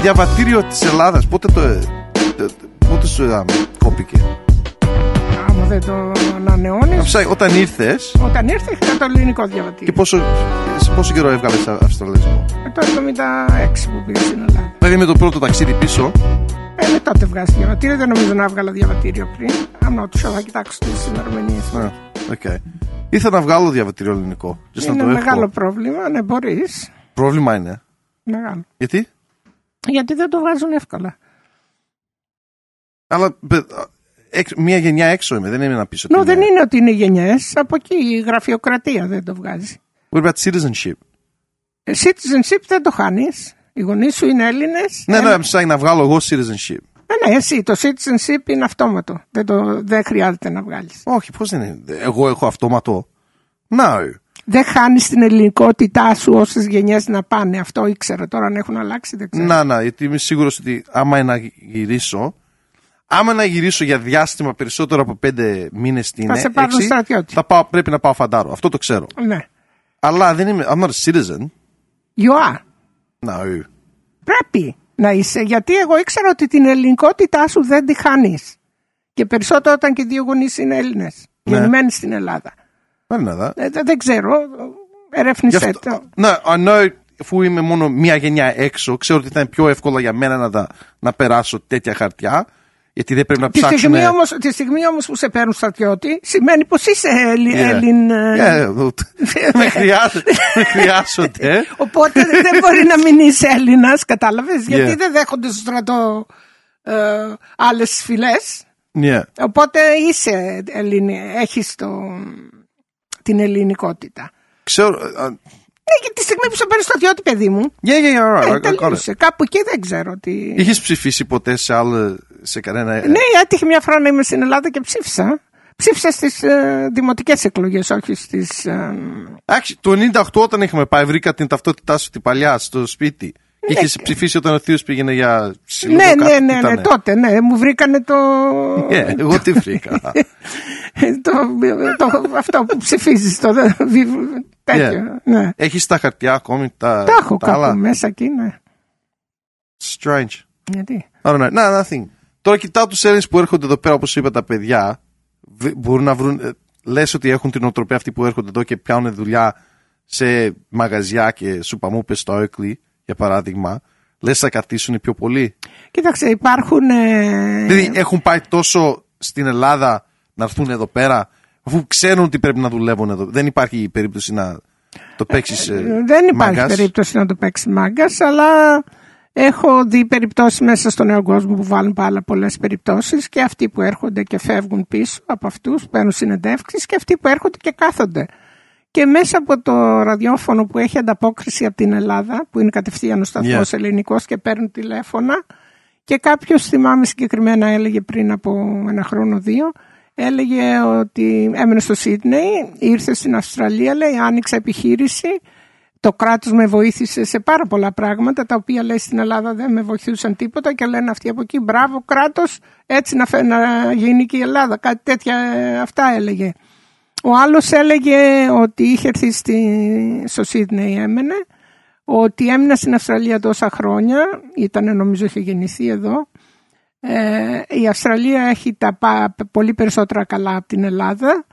διαβατήριο της Ελλάδας, πότε σου κόπηκε? Άμα δεν το ανανεώνεις. Όταν ήρθες. Όταν ήρθε είχα το ελληνικό διαβατήριο. Και σε πόσο καιρό έβγαλες αυστραλέζικο? Το 76 που πήγα στην Ελλάδα. Δηλαδή με το πρώτο ταξίδι πίσω. Με τότε βγάζει διαβατήριο. Δεν νομίζω να έβγαλα διαβατήριο πριν. Αν όχι, θα κοιτάξω τις ημερομηνίες. Okay. Ήθελα να βγάλω διαβατήριο ελληνικό. Είναι μεγάλο πρόβλημα, ναι, μπορείς. Πρόβλημα είναι. Μεγάλο. Γιατί? Γιατί δεν το βγάζουν εύκολα. Αλλά μία γενιά έξω είμαι, δεν είναι να πεις ότι. Δεν είναι ότι είναι γενιές. Από εκεί η γραφειοκρατία δεν το βγάζει. What about citizenship? Citizenship δεν το χάνεις. Οι γονείς σου είναι Έλληνες. Ναι, ψάχνει να βγάλω εγώ citizenship. Ναι, εσύ. Το citizenship είναι αυτόματο. Δεν χρειάζεται να βγάλεις. Όχι, πώς δεν είναι? Εγώ έχω αυτόματο. No. Δεν χάνεις την ελληνικότητά σου όσες γενιές να πάνε. Αυτό ήξερα. Τώρα αν έχουν αλλάξει δεν ξέρω. Να, γιατί είμαι σίγουρος ότι άμα να γυρίσω για διάστημα περισσότερο από 5 μήνες στην θα σε πάρουν στρατιώτη. Πρέπει να πάω φαντάρο. Αυτό το ξέρω. Ναι. Αλλά δεν είμαι. I'm not a citizen. You are. No. Πρέπει να είσαι. Γιατί εγώ ήξερα ότι την ελληνικότητά σου δεν τη χάνεις. Και περισσότερο όταν και δύο γονείς είναι Έλληνες. Ναι. Γεννημένοι στην Ελλάδα. Δεν ξέρω. Ερεύνησέ το. Ναι, αφού είμαι μόνο μία γενιά έξω, ξέρω ότι θα είναι πιο εύκολο για μένα να περάσω τέτοια χαρτιά. Γιατί δεν πρέπει να ψάξουμε. Τη στιγμή όμως που σε παίρνουν στρατιώτη, σημαίνει πως είσαι Έλλην. Με χρειάζονται. Οπότε δεν μπορεί να μην είσαι Έλληνας, κατάλαβες. Γιατί δεν δέχονται στο στρατό άλλες φυλές. Οπότε είσαι Έλληνη, έχεις την ελληνικότητα. Ξέρω. Και τη στιγμή που σε παίρνει στρατιώτη, παιδί μου. Τελείωσε. Κάπου εκεί δεν ξέρω τι. Είχες ψηφίσει ποτέ σε κανένα? Ναι, έτυχε μια φορά να είμαι στην Ελλάδα και ψήφισα. Ψήφισα στις δημοτικές εκλογές, όχι στις. Το 98 όταν είχαμε πάει, βρήκα την ταυτότητά σου την παλιά στο σπίτι. Είχες ψηφίσει όταν ο θείος πήγαινε για σύλλογο? Ναι, τότε, ναι. Μου βρήκανε το. Εγώ τι βρήκα? Αυτό που ψηφίζεις, το τέτοιο. Ναι. Έχεις τα χαρτιά ακόμη? Τα έχω κάπου μέσα εκεί, ναι. Strange. Γιατί? Nothing. Τώρα κοιτάω τους Έλληνες που έρχονται εδώ πέρα, όπως είπα, τα παιδιά. Μπορούν να βρουν. Λες ότι έχουν την οτροπία αυτοί που έρχονται εδώ και πιάνουν δουλειά σε μαγαζιά και σουπαμούπες στο Oakley, για παράδειγμα. Λες θα κρατήσουν πιο πολύ? Κοίταξε, υπάρχουν. Δηλαδή έχουν πάει τόσο στην Ελλάδα να έρθουν εδώ πέρα, αφού ξέρουν ότι πρέπει να δουλεύουν εδώ. Δεν υπάρχει περίπτωση να το παίξεις δεν υπάρχει περίπτωση να το παίξεις μάγκας, αλλά έχω δει περιπτώσεις μέσα στον νέο κόσμο που βάλουν πάρα πολλές περιπτώσεις, και αυτοί που έρχονται και φεύγουν πίσω από αυτούς, παίρνουν συνεντεύξεις, και αυτοί που έρχονται και κάθονται. Και μέσα από το ραδιόφωνο που έχει ανταπόκριση από την Ελλάδα, που είναι κατευθείαν ο σταθμός ελληνικός και παίρνουν τηλέφωνα, και κάποιος, θυμάμαι συγκεκριμένα, έλεγε πριν από 1 χρόνο 2, έλεγε ότι έμενε στο Σίδνεϊ, ήρθε στην Αυστραλία, λέει, άνοιξα επιχείρηση, το κράτος με βοήθησε σε πάρα πολλά πράγματα, τα οποία, λέει, στην Ελλάδα δεν με βοηθούσαν τίποτα, και λένε αυτοί από εκεί, μπράβο κράτος, έτσι να γίνει και η Ελλάδα, κάτι τέτοια, αυτά έλεγε. Ο άλλος έλεγε ότι είχε έρθει στο Σίδνεϊ, έμενε, ότι έμεινα στην Αυστραλία τόσα χρόνια, νομίζω είχε γεννηθεί εδώ. Η Αυστραλία έχει τα πολύ περισσότερα καλά από την Ελλάδα.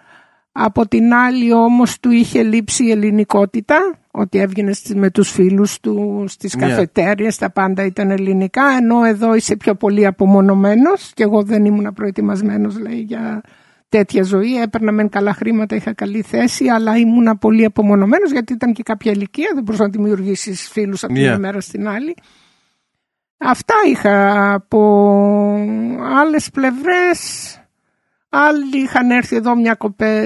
Από την άλλη όμως του είχε λείψει η ελληνικότητα, ότι έβγαινε με τους φίλους του στις καφετέριες, τα πάντα ήταν ελληνικά, ενώ εδώ είσαι πιο πολύ απομονωμένος, και εγώ δεν ήμουν προετοιμασμένος, λέει, για τέτοια ζωή. Έπαιρνα μεν καλά χρήματα, είχα καλή θέση, αλλά ήμουν πολύ απομονωμένος, γιατί ήταν και κάποια ηλικία, δεν μπορούσα να δημιουργήσεις φίλους από την μια μέρα στην άλλη. Αυτά είχα. Από άλλες πλευρές, άλλοι είχαν έρθει εδώ,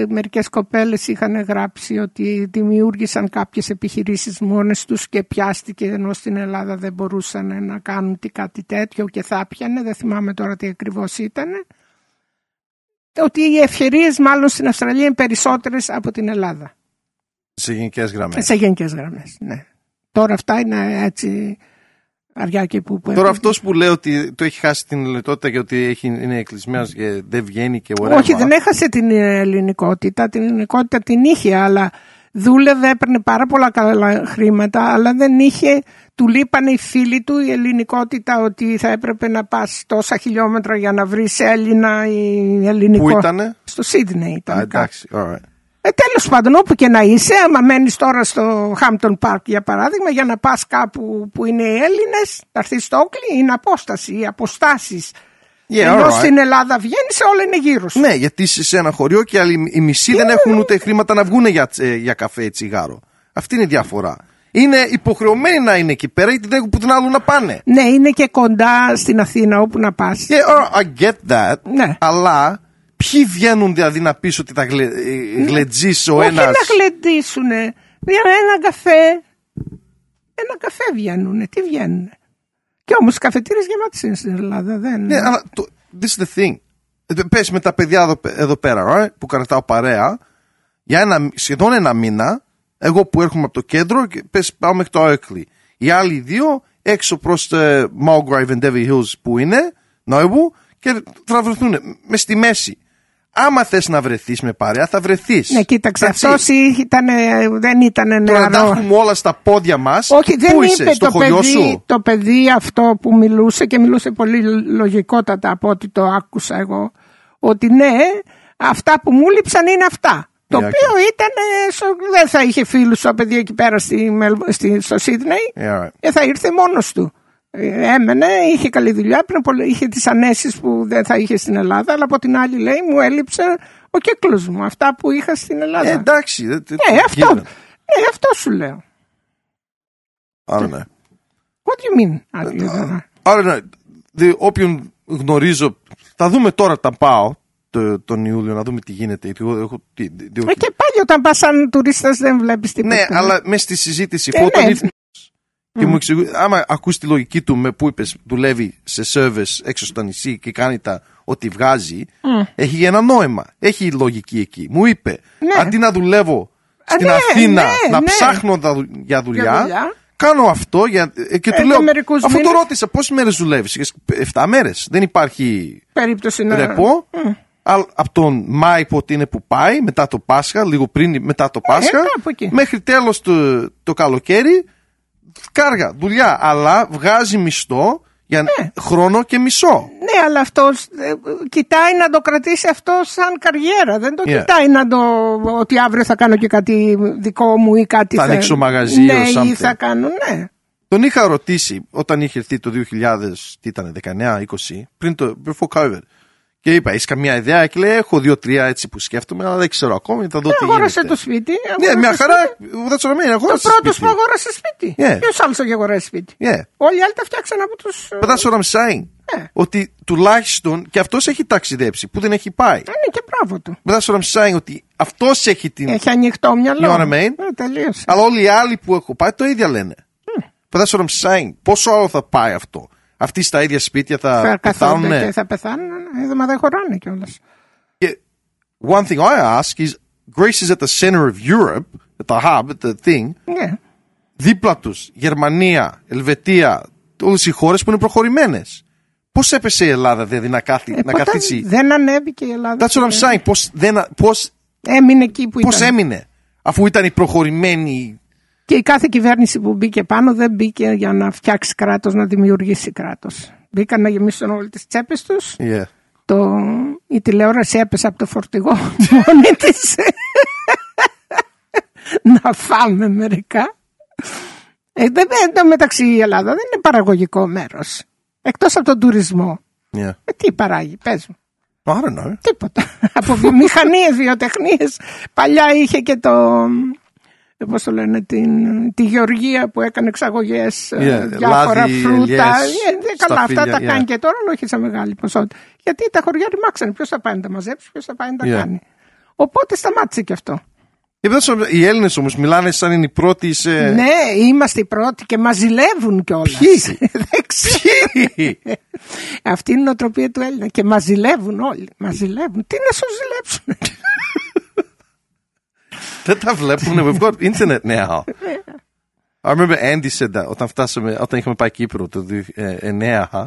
μερικές κοπέλες είχαν γράψει ότι δημιούργησαν κάποιες επιχειρήσεις μόνες τους και πιάστηκε, ενώ στην Ελλάδα δεν μπορούσαν να κάνουν κάτι τέτοιο και θα πιανε, δεν θυμάμαι τώρα τι ακριβώς ήταν. Ότι οι ευκαιρίες μάλλον στην Αυστραλία είναι περισσότερες από την Ελλάδα. Σε γενικές γραμμές. Σε γενικές γραμμές, ναι. Τώρα αυτά είναι έτσι αριά και που. Τώρα αυτός που λέει ότι το έχει χάσει την ελληνικότητα και ότι είναι εκκλεισμένος και δεν βγαίνει και whatever. Όχι, δεν έχασε την ελληνικότητα. Την ελληνικότητα την είχε, αλλά δούλευε, έπαιρνε πάρα πολλά καλά χρήματα, αλλά δεν είχε του λείπανε οι φίλοι του, η ελληνικότητα, ότι θα έπρεπε να πας τόσα χιλιόμετρα για να βρεις Έλληνα ή ελληνικό. Πού ήτανε? Στο Σίδνεϊ ήταν. Εντάξει, alright. Τέλος πάντων, όπου και να είσαι, άμα μένεις τώρα στο Hampton Park για παράδειγμα, για να πας κάπου που είναι οι Έλληνες, θα έρθεις στο Όκλι, είναι απόσταση, οι αποστάσεις. Ενώ στην Ελλάδα βγαίνεις, όλα είναι γύρω σου. Ναι, γιατί είσαι σε ένα χωριό και οι μισοί δεν έχουν ούτε χρήματα να βγουν για καφέ ή τσιγάρο. Αυτή είναι η διαφορά. Είναι υποχρεωμένοι να είναι εκεί πέρα γιατί δεν έχουν πουθενά άλλο να πάνε. Ναι, είναι και κοντά στην Αθήνα όπου να πας. Yeah, I get that. Ναι. Αλλά ποιοι βγαίνουν δηλαδή να πεις ότι θα γλεντζείς ο ένας. Όχι να γλεντζήσουνε. Ένα καφέ. Ένα καφέ βγαίνουνε. Τι βγαίνουνε. Και όμως οι καφετήρες γεμάτες είναι στην Ελλάδα. Ναι, αλλά this is the thing. Πες με τα παιδιά εδώ πέρα, που κρατάω παρέα, για σχεδόν ένα μήνα, εγώ που έρχομαι από το κέντρο, πες πάω μέχρι το Όκλι. Οι άλλοι δύο έξω προς το Mulgrave and Devy Hills που είναι, Νόιμπου, και θα βρεθούν μες στη μέση. Άμα θες να βρεθείς με παρέα, θα βρεθείς. Ναι, κοίταξε, αυτός δεν ήταν νεαρό. Τώρα τα έχουμε όλα στα πόδια μας. Όχι, δεν πού είπε είσαι, στο χωριό σου? Το παιδί αυτό που μιλούσε, και μιλούσε πολύ λογικότατα από ό,τι το άκουσα εγώ, ότι ναι, αυτά που μου λείψαν είναι αυτά. Το οποίο ήταν, δεν θα είχε φίλους το παιδί εκεί πέρα στο Σίδνεϊ, θα ήρθε μόνος του. Έμενε, είχε καλή δουλειά, είχε τις ανέσεις που δεν θα είχε στην Ελλάδα, αλλά από την άλλη λέει μου έλειψε ο κύκλος μου, αυτά που είχα στην Ελλάδα. Εντάξει. Αυτό σου λέω. I don't know. What do you mean? I don't know. Όποιον γνωρίζω, θα δούμε τώρα τα πάω τον Ιούλιο, να δούμε τι γίνεται. Και πάλι όταν πας σαν τουρίστας δεν βλέπεις τίποτα. Ναι, αλλά μέσα στη συζήτηση όταν ήρθε και μου εξηγεί, άμα ακούς τη λογική του με που είπες δουλεύει σε service έξω στο νησί και κάνει ό,τι βγάζει, έχει ένα νόημα, έχει λογική εκεί. Μου είπε, αντί να δουλεύω στην Αθήνα, να ψάχνω για δουλειά, κάνω αυτό και του λέω, αφού το ρώτησα πόσες μέρες δουλεύεις? 7 μέρες, δεν υπάρχει περίπτωση να ρεπό. Από τον Μάη που είναι που πάει, μετά το Πάσχα, λίγο πριν μετά το Πάσχα, μέχρι τέλος το καλοκαίρι, κάργα, δουλειά, αλλά βγάζει μισθό για χρόνο και μισό. Ναι, αλλά αυτός κοιτάει να το κρατήσει αυτό σαν καριέρα. Δεν το κοιτάει ότι αύριο θα κάνω και κάτι δικό μου ή κάτι θα ανοίξω μαγαζί ή θα κάνω, Τον είχα ρωτήσει όταν είχε έρθει το 2000, τι ήταν, 19-20, πριν before COVID. Και είπα, έχεις καμία ιδέα? Και λέει, έχω 2-3 έτσι που σκέφτομαι, αλλά δεν ξέρω ακόμη, θα δω τι γίνεται. Αγόρασε το σπίτι. Ναι, μια χαρά, δεν ξέρω το πρώτος που αγόρασε σπίτι. Ποιος άλλος έχει αγοράσει σπίτι? Όλοι οι άλλοι τα φτιάξαν από τους... But that's what I'm saying. Ότι τουλάχιστον και αυτός έχει ταξιδέψει, που δεν έχει πάει. Ναι, και μπράβο του. But that's what I'm saying, ότι αυτός έχει την... Έχει ανοιχτό μυαλό. Τελείωσε. Αλλά όλοι οι άλλοι που έχω πάει το ίδιο λένε. But that's what I'm saying. Πόσο άλλο θα πάει αυτό? Αυτοί στα ίδια σπίτια θα πεθάνουν. Και θα πεθάνουν, μα δεν χωράνε κιόλας. One thing I ask is, Greece is at the center of Europe, at the hub, at the thing. Δίπλα τους, Γερμανία, Ελβετία, όλες οι χώρες που είναι προχωρημένες. Πώς έπεσε η Ελλάδα δηλαδή να καθίσει? Δεν ανέβηκε η Ελλάδα. That's what I'm saying. Πώς έμεινε εκεί που ήταν. Πώς έμεινε, αφού ήταν η προχωρημένη... Και η κάθε κυβέρνηση που μπήκε πάνω δεν μπήκε για να φτιάξει κράτος, να δημιουργήσει κράτος. Μπήκαν να γεμίσουν όλες τις τσέπες τους. Η τηλεόραση έπεσε από το φορτηγό μόνη της. Να φάμε μερικά. Μεταξύ η Ελλάδα δεν είναι παραγωγικό μέρος. Εκτός από τον τουρισμό. Τι παράγει, πες μου? I don't know. Τίποτα. Από βιομηχανίες, βιοτεχνίες. Παλιά είχε και πώς το λένε, τη γεωργία που έκανε εξαγωγές, διάφορα φρούτα. Καλά, αυτά τα κάνει και τώρα, αλλά όχι σε μεγάλη ποσότητα. Γιατί τα χωριά ρημάξανε. Ποιος θα πάει να τα μαζέψει, ποιος θα πάει να τα κάνει. Οπότε σταμάτησε και αυτό. Οι Έλληνες όμως μιλάνε σαν είναι οι πρώτοι σε... Ναι, είμαστε οι πρώτοι και μας ζηλεύουν κιόλας. Ποιοι? Αυτή είναι η νοοτροπία του Έλληνα. Και μας ζηλεύουν όλοι. Μας ζηλεύουν. Τι να σου ζηλέψουν? Δεν τα βλέπουν. We've got internet now. I remember Andy said that όταν είχαμε πάει Κύπρο το 2009.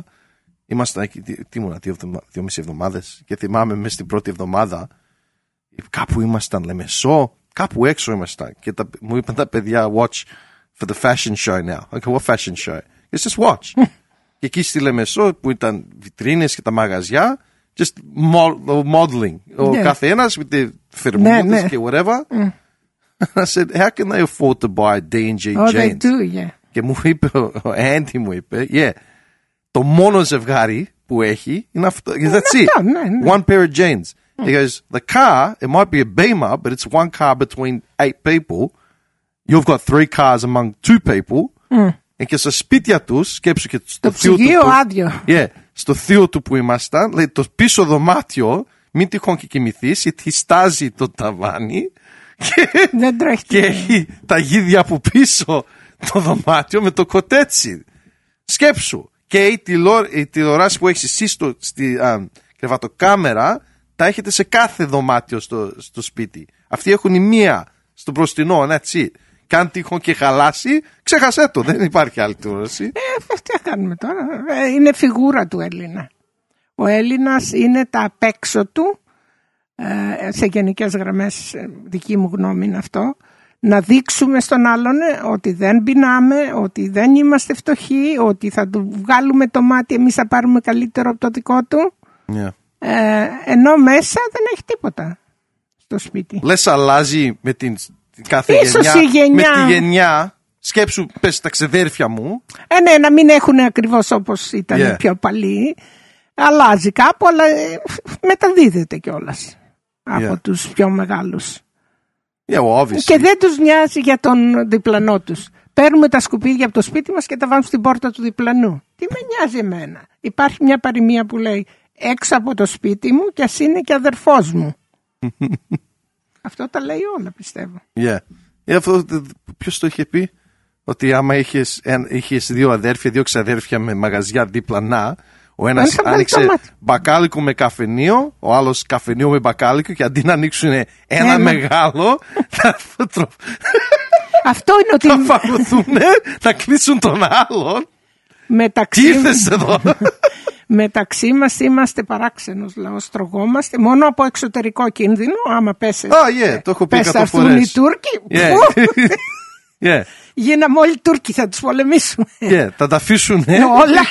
Ήμασταν εκεί, τι ήμουνα, 2,5 εβδομάδες. Και θυμάμαι μέσα στην πρώτη εβδομάδα κάπου ήμασταν Λεμεσό, κάπου έξω ήμασταν. Και μου είπαν τα παιδιά, watch for the fashion show now. Okay, what fashion show? It's just watch. Και εκεί στη Λεμεσό που ήταν βιτρίνες και τα μαγαζιά, just modeling. Ο καθένας με τη φερμούδες και whatever. I said, how can they afford to buy D&G jeans? They do, yeah. Και μου είπε, ο Andy μου είπε, το μόνο ζευγάρι που έχει είναι αυτό. That's it. One pair of jeans. He goes, the car, it might be a Beamer, but it's one car between 8 people. You've got 3 cars among 2 people. Και στα σπίτια τους, σκέψου και στο θείο του. Στο θείο του που ήμασταν, λέει το πίσω δωμάτιο, μην τυχόν και κοιμηθείς, γιατί στάζει το ταβάνι και έχει τα γίδια από πίσω το δωμάτιο με το κοτέτσι. Σκέψου. Και η τηλεοράση που έχεις εσύ στη κρεβατοκάμερα, τα έχετε σε κάθε δωμάτιο στο σπίτι. Αυτοί έχουν η μία στο μπροστινό, έτσι. Και αν τυχόν και χαλάσει, ξέχασέ το. Δεν υπάρχει άλλη τηλεόραση. Τι κάνουμε τώρα. Είναι φιγούρα του Έλληνα. Ο Έλληνας είναι τα απ' έξω του, σε γενικές γραμμές, δική μου γνώμη είναι αυτό, να δείξουμε στον άλλον ότι δεν πεινάμε, ότι δεν είμαστε φτωχοί, ότι θα του βγάλουμε το μάτι, εμείς θα πάρουμε καλύτερο από το δικό του. Ενώ μέσα δεν έχει τίποτα στο σπίτι. Λες αλλάζει με την κάθε γενιά, με τη γενιά. Σκέψου, πες τα ξεδέρφια μου. Ναι, να μην έχουν ακριβώς όπως ήταν πιο παλιοί. Αλλάζει κάπου, αλλά μεταδίδεται κιόλας από τους πιο μεγάλους. Και δεν τους νοιάζει για τον διπλανό τους. Παίρνουμε τα σκουπίδια από το σπίτι μας και τα βάζουμε στην πόρτα του διπλανού. Τι με νοιάζει εμένα. Υπάρχει μια παροιμία που λέει, έξω από το σπίτι μου κι ας είναι και αδερφός μου. Αυτό τα λέει όλα, πιστεύω. Αυτό ποιος το είχε πει? Ότι άμα είχες 2 αδέρφια, 2 ξαδέρφια με μαγαζιά διπλανά, ο ένας άνοιξε μπακάλικο με καφενείο, ο άλλος καφενείο με μπακάλικο, και αντί να ανοίξουν ένα μεγάλο, αυτό είναι ότι θα φαγωθούν, να κλείσουν τον άλλον. Τι ήρθες εδώ? Μεταξύ μας είμαστε παράξενος λαός, τρογόμαστε μόνο από εξωτερικό κίνδυνο. Άμα πέσει, το έχω πει 100 φορές. Θα έρθουν οι Τούρκοι. Γίναμε όλοι Τούρκοι, θα τους πολεμήσουμε. Θα τα αφήσουν όλα.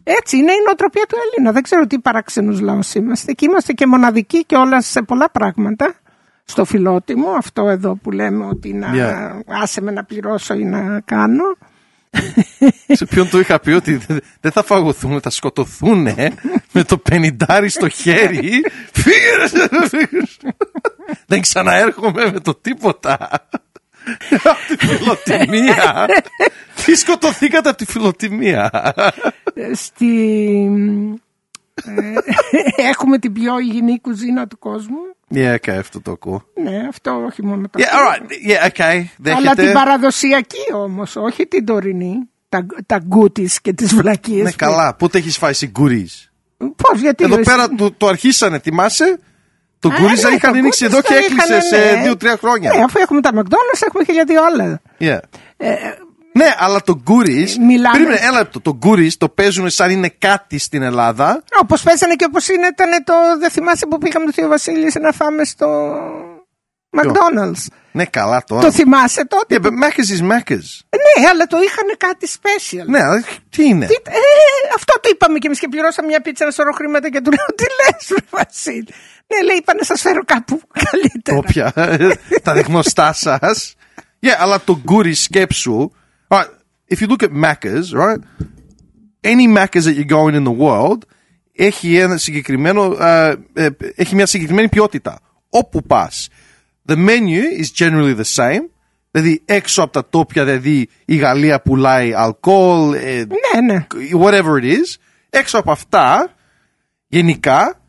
Έτσι είναι η νοοτροπία του Έλληνα. Δεν ξέρω τι παράξενος λαός είμαστε. Και είμαστε και μοναδικοί και όλα σε πολλά πράγματα. Στο φιλότιμο, αυτό εδώ που λέμε ότι άσε με να πληρώσω ή να κάνω. Σε ποιον το είχα πει ότι δεν θα φαγωθούν, θα σκοτωθούν με το 50 στο χέρι. Δεν ξαναέρχομαι με το τίποτα. Από τη φιλοτιμία. Τι σκοτωθήκατε από τη φιλοτιμία? Έχουμε την πιο υγιεινή κουζίνα του κόσμου. Αυτό το ακούω. Ναι, αυτό όχι μόνο το αλλά την παραδοσιακή όμως, όχι την τωρινή. Τα γκούτις και τις βλακίες. Ναι, καλά. Πότε έχεις φάει γκουρις? Πώς, γιατί? Εδώ πέρα το αρχίσανε, θυμάσαι? Το γκουρις δεν είχαν ανοίξει εδώ και έκλεισε σε 2-3 χρόνια. Ναι, αφού έχουμε τα McDonald's, έχουμε 1002 άλλα. Ναι, αλλά το γκουρις. Περίμενε ένα λεπτό. Το γκουρις το παίζουν σαν είναι κάτι στην Ελλάδα. Όπως παίζανε και όπως ήταν το. Δεν θυμάσαι που πήγαμε το Θείο Βασίλη να φάμε στο McDonald's. Ναι, καλά τώρα. Το θυμάσαι τότε? But Macca's is Macca's. Ναι, αλλά το είχαν κάτι special. Ναι, τι είναι? Αυτό το είπαμε κι εμείς και πληρώσαμε μια πίτσα, ένα σωρό χρήματα και του λέω τι λες, Βασίλη? Ναι, λέει, είπα να σας φέρω κάπου καλύτερα. Όποια, τα γνωστά σας. Αλλά το γκουρι σκέψου. If you look at Macca's, right? Any Macca's that you're going in the world έχει μια συγκεκριμένη ποιότητα. Όπου πας. The menu is generally the same. Δηλαδή έξω από τα τόπια, δηλαδή η Γαλλία πουλάει αλκοόλ, whatever it is. Έξω από αυτά, γενικά,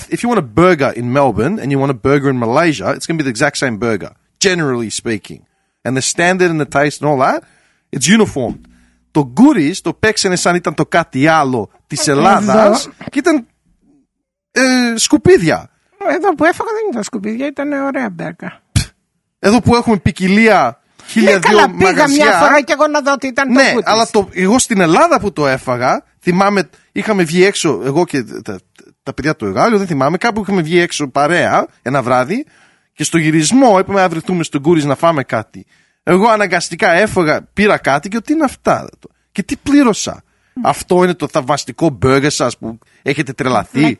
if you want a burger in Melbourne and you want a burger in Malaysia, it's going to be the exact same burger, generally speaking. And the standard and the taste and all that, it's uniform. Το γκουρις το παίξανε σαν ήταν το κάτι άλλο της Ελλάδας και ήταν σκουπίδια. Εδώ που έφαγα δεν ήταν σκουπίδια, ήταν ωραία μπέρκα. Εδώ που έχουμε ποικιλία 1002 μαγαζιά. Πήγα μια φορά και εγώ να δω ότι ήταν το γκουρις. Αλλά εγώ στην Ελλάδα που το έφαγα, θυμάμαι, είχαμε βγει έξω, εγώ και τα παιδιά του Εγάλιου, δεν θυμάμαι, κάπου είχαμε βγει έξω παρέα ένα βράδυ Και στο γυρισμό είπαμε να βρεθούμε στον Κούρις να φάμε κάτι. Εγώ αναγκαστικά έφαγα, πήρα κάτι και τι είναι αυτά. Και τι πλήρωσα. Αυτό είναι το θαυμαστικό μπέργκερ σας που έχετε τρελαθεί.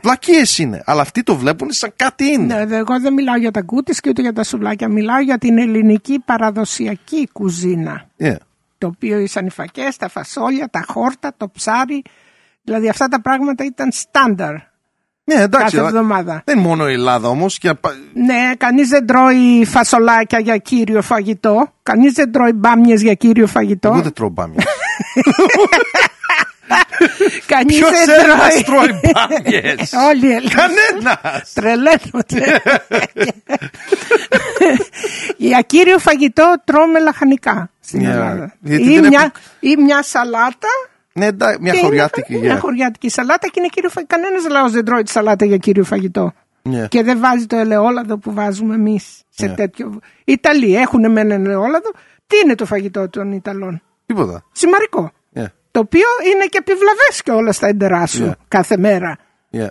Βλακίες είναι. Αλλά αυτοί το βλέπουν σαν κάτι είναι. Ναι, εγώ δεν μιλάω για τα κούτις και ούτε για τα σουβλάκια. Μιλάω για την ελληνική παραδοσιακή κουζίνα. Yeah. Το οποίο οι σανιφακές, τα φασόλια, τα χόρτα, το ψάρι. Δηλαδή αυτά τα πράγματα ήταν στάνταρ. Ναι, εντάξει, κάθε εβδομάδα. Δεν είναι μόνο η Ελλάδα όμως. Ναι, κανείς δεν τρώει φασολάκια για κύριο φαγητό. Κανείς δεν τρώει μπάμιες για κύριο φαγητό. Εγώ δεν τρώω μπάμιες. Κανείς Ποιος δεν τρώει μπάμιες? Όλοι οι Έλληνες. Κανένας. Τρελαίνονται. Για κύριο φαγητό τρώμε λαχανικά στην Ελλάδα. Ή μια σαλάτα. Ναι, μια χωριάτικη. Μια χωριάτικη σαλάτα και είναι κύριο φαγητό. Κανένας λαός δεν τρώει τη σαλάτα για κύριο φαγητό. Yeah. Και δεν βάζει το ελαιόλαδο που βάζουμε εμείς σε τέτοιο. Οι Ιταλοί έχουν μεν ελαιόλαδο. Τι είναι το φαγητό των Ιταλών? Τίποτα. Σημαρικό. Yeah. Το οποίο είναι και επιβλαβές και όλα στα έντερά σου κάθε μέρα. Yeah.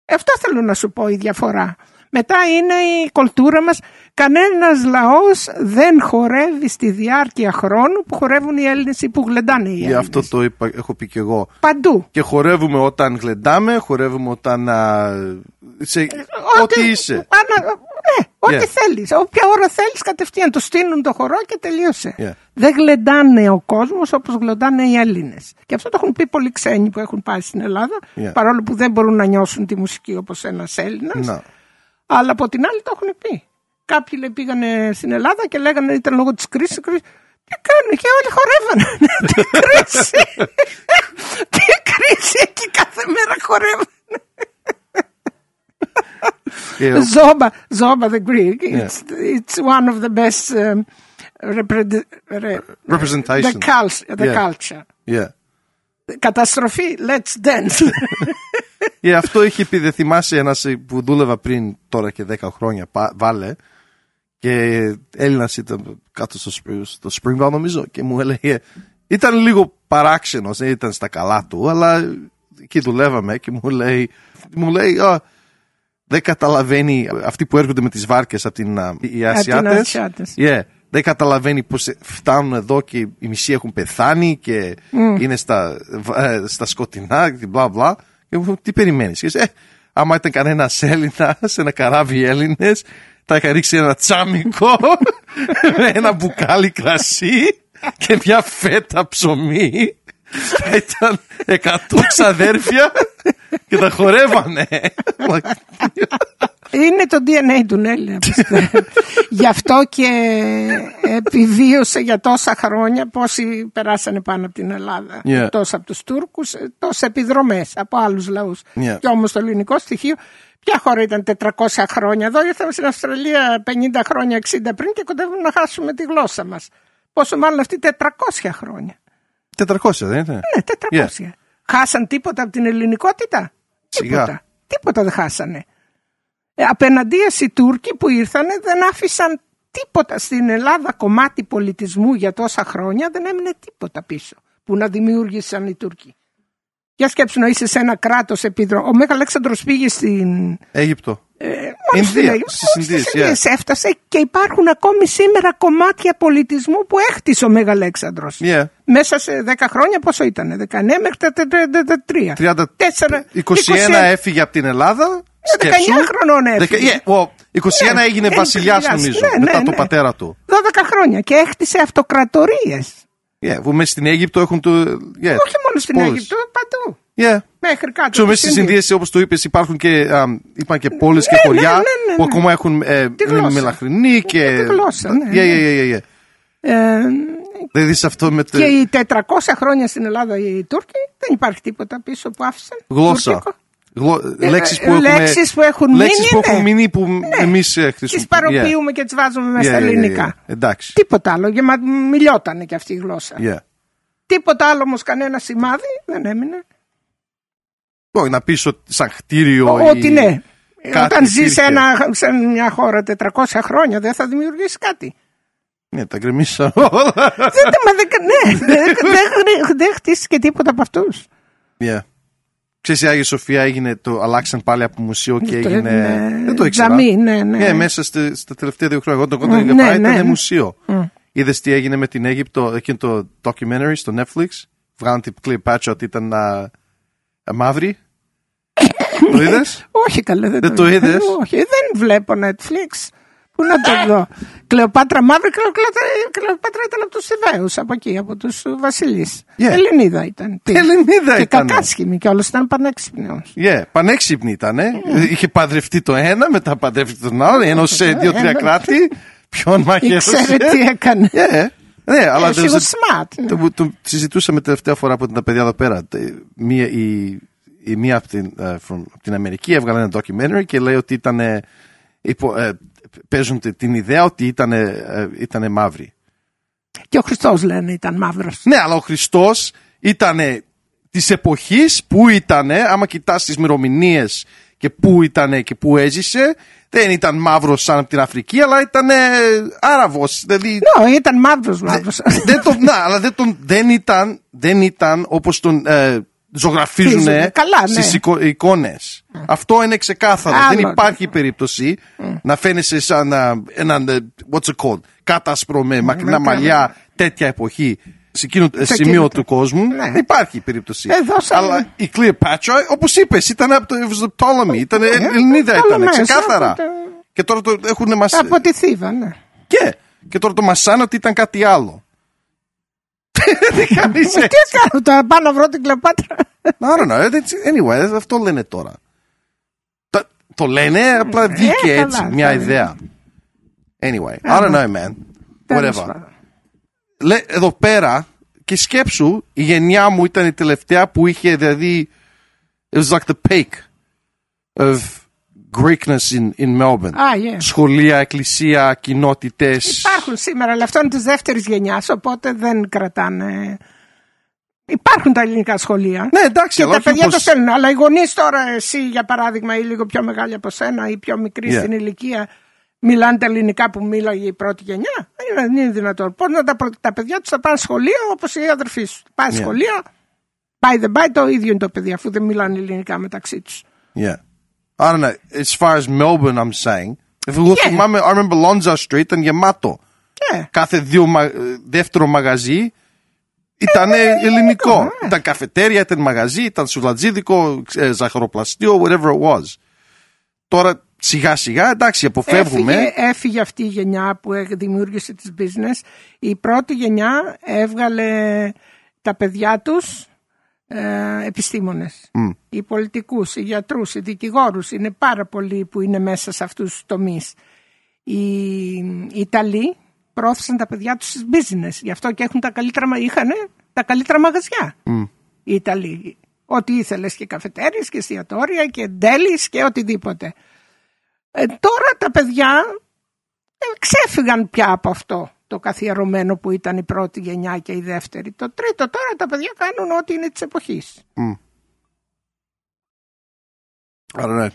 Αυτό θέλω να σου πω, η διαφορά. Μετά είναι η κουλτούρα μας. Κανένας λαός δεν χορεύει στη διάρκεια χρόνου που χορεύουν οι Έλληνες ή που γλεντάνε οι Έλληνες. Γι' αυτό το είπα, έχω πει και εγώ. Παντού. Και χορεύουμε όταν γλεντάμε, χορεύουμε όταν. Ό,τι είσαι. Ό,τι θέλεις. Όποια ώρα θέλεις, κατευθείαν το στείλουν το χορό και τελείωσε. Yeah. Δεν γλεντάνε ο κόσμος όπως γλεντάνε οι Έλληνες. Και αυτό το έχουν πει πολλοί ξένοι που έχουν πάει στην Ελλάδα, παρόλο που δεν μπορούν να νιώσουν τη μουσική όπως ένας Έλληνας. No. Αλλά από την άλλη το έχουν πει. Κάποιοι πήγανε στην Ελλάδα και λέγανε ήταν λόγω της κρίσης. Τι κάνουν και όλοι χορεύανε. Τι κρίση. Τι κρίση, εκεί κάθε μέρα χορεύανε. Zoba the Greek. It's one of the best representation. The culture. Yeah. Καταστροφή, let's dance. Αυτό είχε πει, δεν θυμάσαι, ένας που δούλευα πριν τώρα και 10 χρόνια, βάλε, και Έλληνας ήταν κάτω στο Springvale νομίζω και μου έλεγε, ήταν λίγο παράξενος, δεν ήταν στα καλά του, αλλά εκεί δουλεύαμε και μου λέει δεν καταλαβαίνει αυτοί που έρχονται με τις βάρκες από οι Ασιάτες. Δεν καταλαβαίνει πως φτάνουν εδώ και οι μισοί έχουν πεθάνει και είναι στα σκοτεινά και μπλα μπλα. Και μου, τι περιμένεις? Και άμα ήταν κανένας Έλληνα σε ένα καράβι Έλληνες, θα είχα ρίξει ένα τσάμικο με ένα μπουκάλι κρασί και μια φέτα ψωμί. Θα ήταν 100 ξαδέρφια και τα χορεύανε. Είναι το DNA του Έλληνα. Γι' αυτό και επιβίωσε για τόσα χρόνια. Πόσοι περάσανε πάνω από την Ελλάδα, τόσο από τους Τούρκους, τόσες επιδρομές από άλλους λαούς. Και όμως το ελληνικό στοιχείο, ποια χώρα ήταν 400 χρόνια? Εδώ ήρθαμε στην Αυστραλία 50 χρόνια, 60 πριν και κοντεύουμε να χάσουμε τη γλώσσα μας. Πόσο μάλλον αυτοί 400 χρόνια. 400 δεν είναι? Ναι, 400. Χάσαν τίποτα από την ελληνικότητα? Τίποτα δεν χάσανε. Απέναντίας οι Τούρκοι που ήρθανε δεν άφησαν τίποτα στην Ελλάδα, κομμάτι πολιτισμού για τόσα χρόνια, δεν έμεινε τίποτα πίσω που να δημιούργησαν οι Τούρκοι. Για σκέψου να είσαι σε ένα κράτος επίδρο. Ο Μέγα Αλέξανδρος πήγε στην Αίγυπτο. Στις Ινδίες έφτασε και υπάρχουν ακόμη σήμερα κομμάτια πολιτισμού που έχτισε ο Μέγα Αλέξανδρος. Μέσα σε 10 χρόνια πόσο ήτανε? 19 μέχρι τα 33. 21 έφυγε από την Ελλάδα. 19 χρονών έφυγε. 21 έγινε βασιλιάς νομίζω, μετά το πατέρα του. 12 χρόνια και έχτισε αυτοκρατορίες. Μέσα στην Αίγυπτο έχουν το. Όχι μόνο στην Αίγυπτο, παντού. Μέχρι κάτω. Μέσα στις Ινδίες, όπως το είπες, υπάρχουν και, είπαν και πόλεις και χωριά που ακόμα έχουν μελαχρινή και. Τη γλώσσα, Δηλαδή αυτό με και οι 400 χρόνια στην Ελλάδα οι Τούρκοι δεν υπάρχει τίποτα πίσω που άφησαν. Γλώσσα. Λέξεις που έχουν μείνει που εμείς χρησιμοποιούμε. Τις παροποιούμε και τις βάζουμε μέσα στα ελληνικά. Τίποτα άλλο, μιλιότανε και αυτή η γλώσσα. Τίποτα άλλο όμως, κανένα σημάδι δεν έμεινε. Όχι, να πεις ότι σαν κτίριο. Ότι ναι. Όταν ζεις σε μια χώρα 400 χρόνια δεν θα δημιουργήσει κάτι. Ναι, τα γκρεμίσαν όλα. Δεν χτίσει και τίποτα από αυτούς. Ξέρεις, η Άγια Σοφία έγινε, το αλλάξαν πάλι από μουσείο και έγινε. Δεν το ήξερα. Τζαμί, ναι. Μέσα στα τελευταία 2 χρόνια. Εγώ το είχα πάει, ήταν μουσείο. Είδες τι έγινε με την Αίγυπτο, εκείνο το documentary στο Netflix. Βγάλαν την Κλεοπάτρα ότι ήταν μαύρη. Το είδες? Όχι, καλέ, δεν το είδες? Όχι, δεν βλέπω Netflix. Πού να το δω? Κλεοπάτρα μαύρη, Κλεοπάτρα ήταν από τους Θηβαίους, από εκεί, από τους βασιλείς. Ελληνίδα ήταν. Ελληνίδα και ήταν. κακάσχημη και όλος ήταν πανέξυπνη όμως. Πανέξυπνη ήταν. Είχε παντρευτεί το ένα, μετά παντρευτεί τον άλλο, ενώ σε 2-3 κράτη. Ποιον μαχαίρωσε. Ήξερε τι έκανε. Ναι, αλλά she was smart. Το συζητούσαμε τελευταία φορά που ήταν τα παιδιά εδώ πέρα. Η μία από την Αμερική έβγαλε ένα documentary και λέει ότι ήταν. Παίζουν την ιδέα ότι ήταν μαύροι. Και ο Χριστός λένε ήταν μαύρος. Ναι, αλλά ο Χριστός ήταν της εποχής που ήταν, άμα κοιτάς τις ημερομηνίες και πού ήταν και πού έζησε, δεν ήταν μαύρος σαν από την Αφρική, αλλά ήταν Άραβος. Δηλαδή, ήταν μαύρος. Αλλά δεν ήταν όπως τον ζωγραφίζουν στις εικόνες. Αυτό είναι ξεκάθαρο. Δεν υπάρχει περίπτωση να φαίνεσαι σαν έναν what's it called, κάτασπρο με μακρινά μαλλιά τέτοια εποχή σε εκείνο σημείο του κόσμου. Δεν υπάρχει περίπτωση. Αλλά η Κλεοπάτρα, όπως είπες, ήταν από το Ptolemy, ήταν Ελληνίδα, ήταν ξεκάθαρα. Και τώρα το έχουν μας. Από τη Θήβα, ναι. Και τώρα το μασάνε ότι ήταν κάτι άλλο. Τι κάνεις έτσι? Τι κάνω τώρα, πάω να βρω την Κλεοπάτρα. Anyway, αυτό λένε τώρα. Το λένε, απλά βγήκε έτσι μια ιδέα. Anyway, I don't know, man. Whatever. Εδώ πέρα, και σκέψου, η γενιά μου ήταν η τελευταία που είχε, δηλαδή, it was like the peak of Greekness in Melbourne. Σχολεία, εκκλησία, κοινότητες. Υπάρχουν σήμερα, αλλά αυτό είναι της δεύτερης γενιάς, οπότε δεν κρατάνε. Υπάρχουν τα ελληνικά σχολεία. Ναι, εντάξει, και τα παιδιά το στέλνουν. Αλλά οι γονείς τώρα, εσύ για παράδειγμα, ή λίγο πιο μεγάλοι από σένα, ή πιο μικροί στην ηλικία, μιλάνε τα ελληνικά που μίλαγε η πρώτη γενιά. Δεν είναι δυνατόν. Πώς να τα παιδιά τους θα πάνε σχολείο όπως οι αδερφοί σου. Πάνε σχολείο, by the by, το ίδιο είναι το παιδί, αφού δεν μιλάνε ελληνικά μεταξύ τους. I don't know. As far as Melbourne, I'm saying. If you look at I remember Lonza Street ήταν γεμάτο. Κάθε δεύτερο μαγαζί ήταν ελληνικό. Ήταν καφετέρια, ήταν μαγαζί, ήταν σουλατζίδικο, ζαχαροπλαστείο, whatever it was. Τώρα σιγά σιγά, εντάξει, αποφεύγουμε. Έφυγε αυτή η γενιά που δημιούργησε τις business. Η πρώτη γενιά έβγαλε τα παιδιά τους επιστήμονες. Οι πολιτικούς, οι γιατρούς, οι δικηγόρους. Είναι πάρα πολλοί που είναι μέσα σε αυτούς τους τομείς. Οι Ιταλοί πρόθεσαν τα παιδιά τους στις business. Γι' αυτό και είχαν τα καλύτερα μαγαζιά. Οι Ιταλοί. Ό,τι ήθελες, και καφετέριες και εστιατόρια και ντέλις και οτιδήποτε. Τώρα τα παιδιά ξέφυγαν πια από αυτό το καθιερωμένο που ήταν η πρώτη γενιά και η δεύτερη. Το τρίτο τώρα τα παιδιά κάνουν ό,τι είναι της εποχής. Άρα,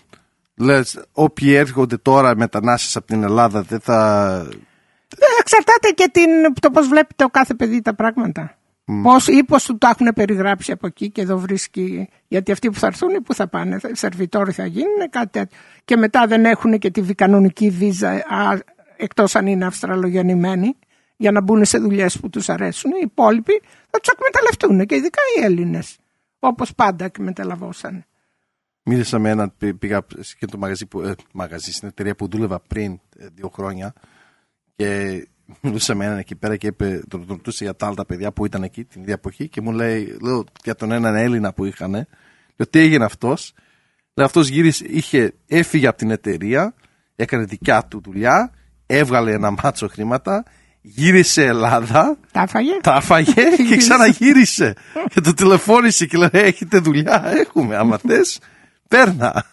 λες, όποιοι έρχονται τώρα μετανάστες από την Ελλάδα δεν θα... Εξαρτάται και το πώς βλέπει το κάθε παιδί τα πράγματα. Πώς του τα έχουν περιγράψει από εκεί και εδώ βρίσκει. Γιατί αυτοί που θα έρθουν, που θα πάνε, σερβιτόροι θα γίνουν, κάτι τέτοιο. Και μετά δεν έχουν και τη κανονική βίζα, εκτός αν είναι αυστραλογεννημένοι, για να μπουν σε δουλειές που τους αρέσουν. Οι υπόλοιποι θα τους εκμεταλλευτούν, και ειδικά οι Έλληνες. Όπως πάντα εκμεταλλευόσαν. Μίλησα με έναν, πήγα σε το μαγαζί, στην εταιρεία που δούλευα πριν 2 χρόνια. Και μιλούσα με έναν εκεί πέρα και τον ρωτούσε για τα άλλα παιδιά που ήταν εκεί την ίδια εποχή και μου λέει, λέω, για τον έναν Έλληνα που είχαν, λέω, τι έγινε αυτός? Λέω, αυτός έφυγε από την εταιρεία, έκανε δικιά του δουλειά, έβγαλε ένα μάτσο χρήματα, γύρισε Ελλάδα, τα έφαγε και ξαναγύρισε και το τηλεφώνησε και λέει, έχετε δουλειά? Έχουμε, άμα θες, παίρνα.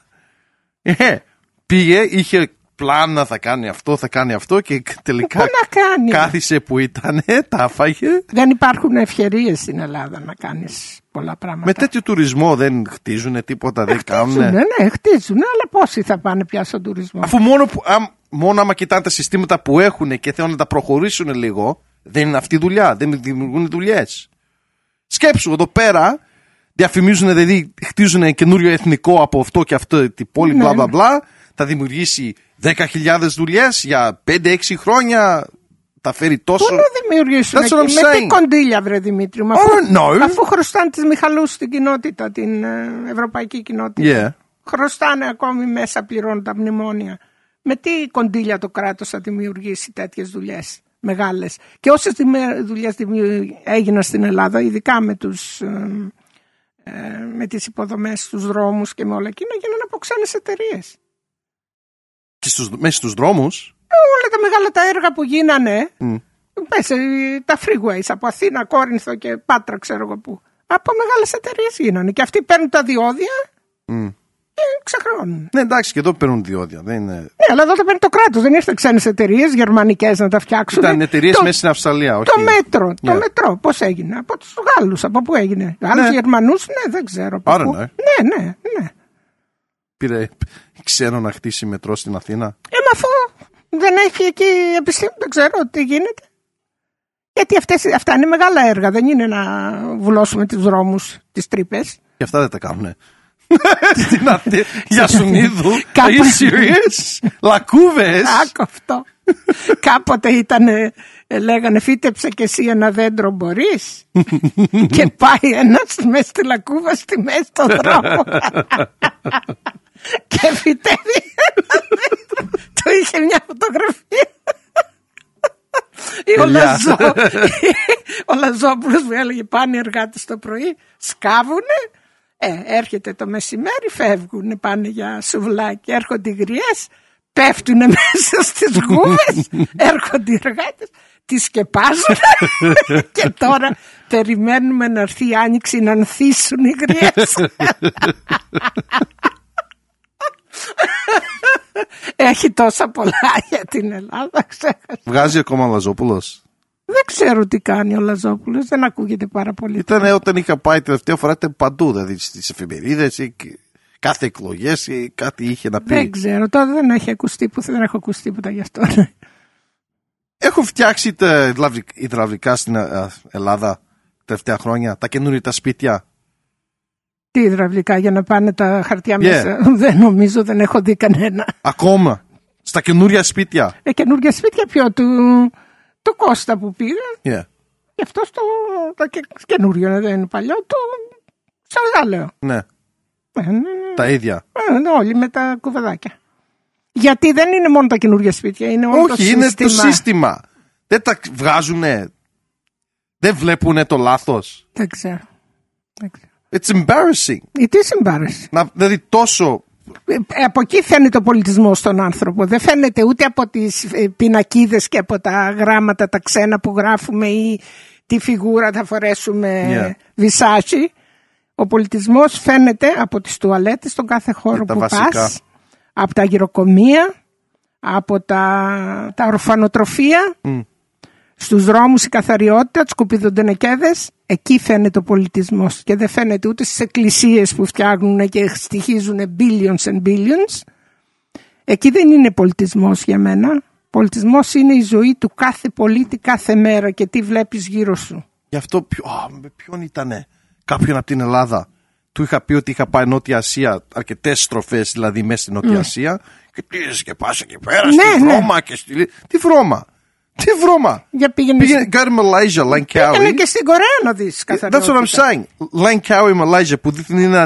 Πήγε, είχε πλάνα, θα κάνει αυτό και τελικά κάθισε που ήταν, τα έφαγε. Δεν υπάρχουν ευκαιρίες στην Ελλάδα να κάνεις πολλά πράγματα. Με τέτοιο τουρισμό δεν χτίζουν τίποτα, δεν κάνουν. Ναι, χτίζουν, αλλά πόσοι θα πάνε πια στον τουρισμό? Αφού μόνο άμα κοιτάνε τα συστήματα που έχουν και θέλουν να τα προχωρήσουν λίγο, δεν είναι αυτή η δουλειά, δεν δημιουργούν δουλειές. Σκέψου εδώ πέρα, Διαφημίζουν, δηλαδή χτίζουν καινούριο εθνικό από αυτό και αυτό την πόλη, μπλα μπλα μπλα. Θα δημιουργήσει 10.000 δουλειές για 5-6 χρόνια. Θα φέρει τόσο. Πού να δημιουργήσουν εκεί, με τι κονδύλια, βρε Δημήτρη μου, αφού χρωστάνε τις Μιχαλούς στην κοινότητα, την ευρωπαϊκή κοινότητα. Χρωστάνε ακόμη μέσα, πληρώνουν τα μνημόνια. Με τι κονδύλια το κράτος θα δημιουργήσει τέτοιες δουλειές μεγάλες? Και όσες δουλειές έγιναν στην Ελλάδα, ειδικά με τις υποδομές στους δρόμους και με όλα εκείνα, γίνανε από ξένες εταιρείες. Και μέσα στους δρόμους? Όλα τα μεγάλα τα έργα που γίνανε, πες, τα freeways από Αθήνα, Κόρινθο και Πάτρα, ξέρω εγώ πού, από μεγάλες εταιρείες γίνανε. Και αυτοί παίρνουν τα διόδια και ξεχρεώνουν. Ναι, εντάξει, και εδώ παίρνουν διόδια. Δεν είναι... Ναι, αλλά εδώ τα παίρνει το κράτος. Δεν ήρθαν ξένες εταιρείες γερμανικές να τα φτιάξουν. Ήταν εταιρείες μέσα στην Αυστραλία, όχι. Το μετρό, πώς έγινε? Από τους Γάλλους, από πού έγινε? Γάλλους, Γερμανούς, ναι, δεν ξέρω. Άρα, ναι. Πήρε ξένο να χτίσει μετρό στην Αθήνα. Μα αφού δεν έχει εκεί επιστήμη, δεν ξέρω τι γίνεται. Γιατί αυτά είναι μεγάλα έργα, δεν είναι να βουλώσουμε τους δρόμους, τις τρύπες. Και αυτά δεν τα κάνουνε. Για Σουνίδου. Are you serious? Λακκούβες. Άκου αυτό. Κάποτε λέγανε φύτεψε και εσύ ένα δέντρο μπορείς? Και πάει ένας μέσα στη λακκούβα στη μέση στον δρόμο και φυτεύει ένα δέντρο. Το είχε μια φωτογραφία. Ο Λαζόπουλος μου έλεγε πάνε οι εργάτες το πρωί, σκάβουνε, έρχεται το μεσημέρι, φεύγουνε, πάνε για σουβλάκι, έρχονται οι γριές, πέφτουνε μέσα στις γούβες, έρχονται οι εργάτες, τις σκεπάζουν και τώρα περιμένουμε να έρθει η άνοιξη να ανθίσουν οι γριές. Έχει τόσα πολλά για την Ελλάδα, ξέχασα. Βγάζει ακόμα ο Λαζόπουλος? Δεν ξέρω τι κάνει ο Λαζόπουλος, δεν ακούγεται πάρα πολύ. Ήταν όταν είχα πάει τελευταία φορά, ήταν παντού, δηλαδή στις εφημερίδες ή κάθε εκλογές ή κάτι είχε να πει. Δεν ξέρω, τώρα δεν έχω ακούσει τίποτα γι' αυτό. Έχω φτιάξει τα υδραυλικά στην Ελλάδα τελευταία χρόνια, τα καινούργια τα σπίτια. Τι υδραυλικά, για να πάνε τα χαρτιά μέσα? Δεν νομίζω, δεν έχω δει κανένα. Ακόμα, στα καινούργια σπίτια. Καινούργια σπίτια ποιο? Το Κώστα που πήγα. Και αυτό το καινούριο, δεν είναι παλιό, το Σαργάλεο. Ναι. Τα ίδια. Όλοι με τα κουβαδάκια. Γιατί δεν είναι μόνο τα καινούργια σπίτια, είναι όλο το σύστημα. Όχι, είναι το σύστημα. Δεν τα βγάζουνε, δεν βλέπουνε το λάθος. Δεν ξέρω. It's embarrassing. It is embarrassing. Δηλαδή τόσο... Από εκεί φαίνεται ο πολιτισμός στον άνθρωπο. Δεν φαίνεται ούτε από τις πινακίδες και από τα γράμματα τα ξένα που γράφουμε ή τι φιγούρα θα φορέσουμε βυσάκι. Ο πολιτισμός φαίνεται από τις τουαλέτες στον κάθε χώρο που πας, από τα γυροκομεία, από τα ορφανοτροφεία, στους δρόμους η καθαριότητα, τους σκουπιδοντενεκέδες. Εκεί φαίνεται ο πολιτισμός και δεν φαίνεται ούτε στις εκκλησίες που φτιάχνουν και στοιχίζουν billions and billions. Εκεί δεν είναι πολιτισμός για μένα. Πολιτισμός είναι η ζωή του κάθε πολίτη κάθε μέρα και τι βλέπεις γύρω σου. Γι' αυτό με ποιον ήτανε? Κάποιον από την Ελλάδα. Του είχα πει ότι είχα πάει Νότια Ασία, αρκετές στροφές δηλαδή μέσα στην Νότια Ασία, και πήγες και πας εκεί πέρα στη Βρώμα και στη... Τι Βρώμα? Τι Βρώμα? Πήγαινε Μαλάιζια, Λανκάουι. Πήγαινε και στην Κορέα να δεις καθαριότητα. That's what I'm saying. Λανκάουι, Μαλάιζια, που δείχνει ένα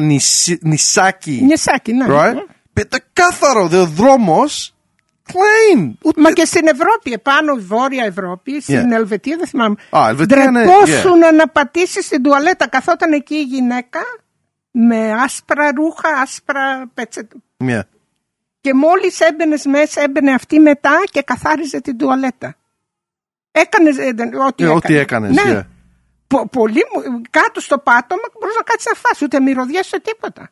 νησάκι. Νησάκι, ναι. Πεντακάθαρο, ο δρόμος. Plain. Μα και στην Ευρώπη, επάνω, Βόρεια Ευρώπη, στην Ελβετία, δεν θυμάμαι. Ντρεπόσουν να πατήσεις στην τουαλέτα. Καθόταν εκεί η γυναίκα με άσπρα ρούχα, άσπρα πετσετ. Και μόλις έμπαινες μέσα, έμπαινε αυτή μετά και καθάριζε την τουαλέτα. Έκανες ό,τι έκανες. Ναι. Πολύ, κάτω στο πάτωμα μπορείς να κάτσεις να φας, ούτε μυρωδιές ούτε τίποτα.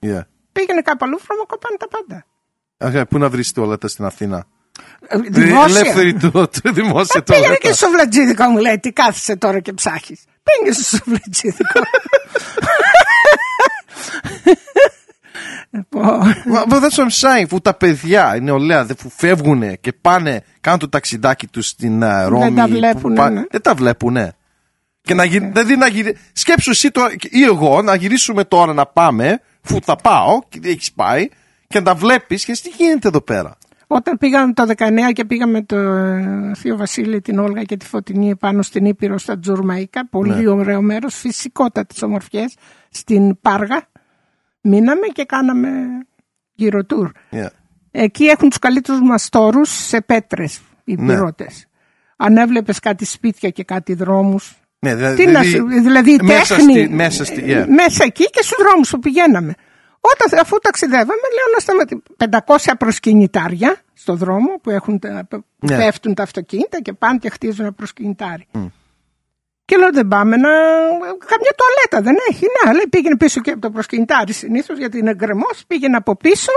Πήγαινε κάπου αλλού, φρομοκοπάνε τα πάντα. Πού να βρεις τουαλέτα στην Αθήνα? Δημόσια. Ελεύθερη δημόσια τουαλέτα. Πήγαινε και στο σουβλατζίδικο, μου λέει, τι κάθεσαι τώρα και ψάχεις. Πήγαινε στο σουβλατζίδικο. That's what I'm saying. Που τα παιδιά, η νεολαία, που φεύγουν και πάνε, κάνουν το ταξιδάκι τους στην Ρώμη. Δεν τα βλέπουνε. Δεν τα βλέπουνε. Και σκέψου εσύ τώρα, ή εγώ να γυρίσουμε τώρα να πάμε, αφού θα πάω και έχεις πάει, και να τα βλέπεις και τι γίνεται εδώ πέρα. Όταν πήγαμε το 19 και πήγαμε το Θείο Βασίλη, την Όλγα και τη Φωτεινή πάνω στην Ήπειρο στα Τζουρμαϊκά, πολύ ωραίο μέρος, φυσικότατες ομορφιές, στην Πάργα, μείναμε και κάναμε γύρω τουρ. Εκεί έχουν τους καλύτερους μαστόρους σε πέτρες οι πυρώτες. Αν έβλεπες κάτι σπίτια και κάτι δρόμους, δηλαδή η τέχνη μέσα εκεί και στους δρόμους που πηγαίναμε. Αφού ταξιδεύαμε, λέω να σταματήσουμε 500 προσκυνητάρια στο δρόμο που πέφτουν τα αυτοκίνητα και πάνε και χτίζουν ένα προσκυνητάρι. Και λέω δεν πάμε καμιά τουαλέτα δεν έχει. Ναι, λέει πήγαινε πίσω και από το προσκυνητάρι συνήθως γιατί είναι γκρεμός, πήγαινε από πίσω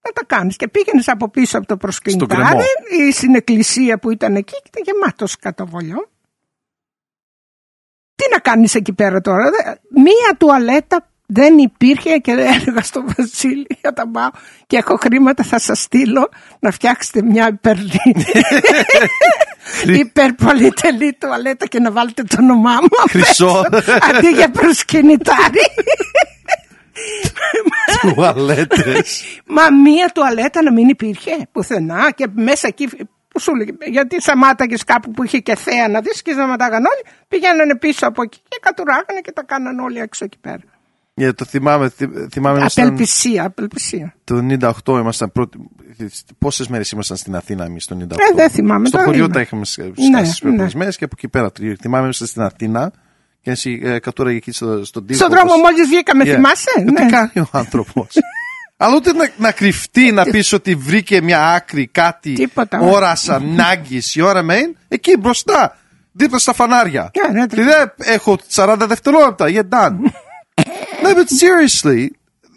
να τα κάνεις. Και πήγαινες από πίσω από το προσκυνητάρι ή στην εκκλησία που ήταν εκεί και ήταν γεμάτος καταβολιό. Τι να κάνεις εκεί πέρα τώρα, μία τουαλέτα δεν υπήρχε και έλεγα στο Βασίλη για τα πάω και έχω χρήματα, θα σας στείλω να φτιάξετε μια υπερπολιτελή τουαλέτα και να βάλετε το όνομά μου χρυσό αντί για προσκυνητάρι. Τουαλέτες. Μα μία τουαλέτα να μην υπήρχε πουθενά και μέσα εκεί που σου λέγε, γιατί σταμάταγες κάπου που είχε και θέα να δεις και σταματάγαν όλοι, πηγαίνανε πίσω από εκεί και κατουράγανε και τα κάνανε όλοι έξω εκεί πέρα. Το θυμάμαι. Απελπισία. Το 98 ήμασταν πρώτοι. Πόσες μέρες ήμασταν στην Αθήνα εμείς το 98? Δεν θυμάμαι. Στο χωριό τα είχαμε σκάσει στις πρώτες μέρες και από εκεί πέρα. Θυμάμαι ήμασταν στην Αθήνα και εσύ κατούραγε εκεί στον τύπο. Στον δρόμο μόλις βγήκαμε, θυμάσαι? Τι κάνει ο άνθρωπος? Αλλά ούτε να κρυφτεί, να πεις ότι βρήκε μια άκρη, κάτι, ώρας ανάγκης, η ώρα main, εκεί μπροστά, δίπλα στα φανάρια. Έχω 40 δευτερόλεπτα, you're done. No, but seriously,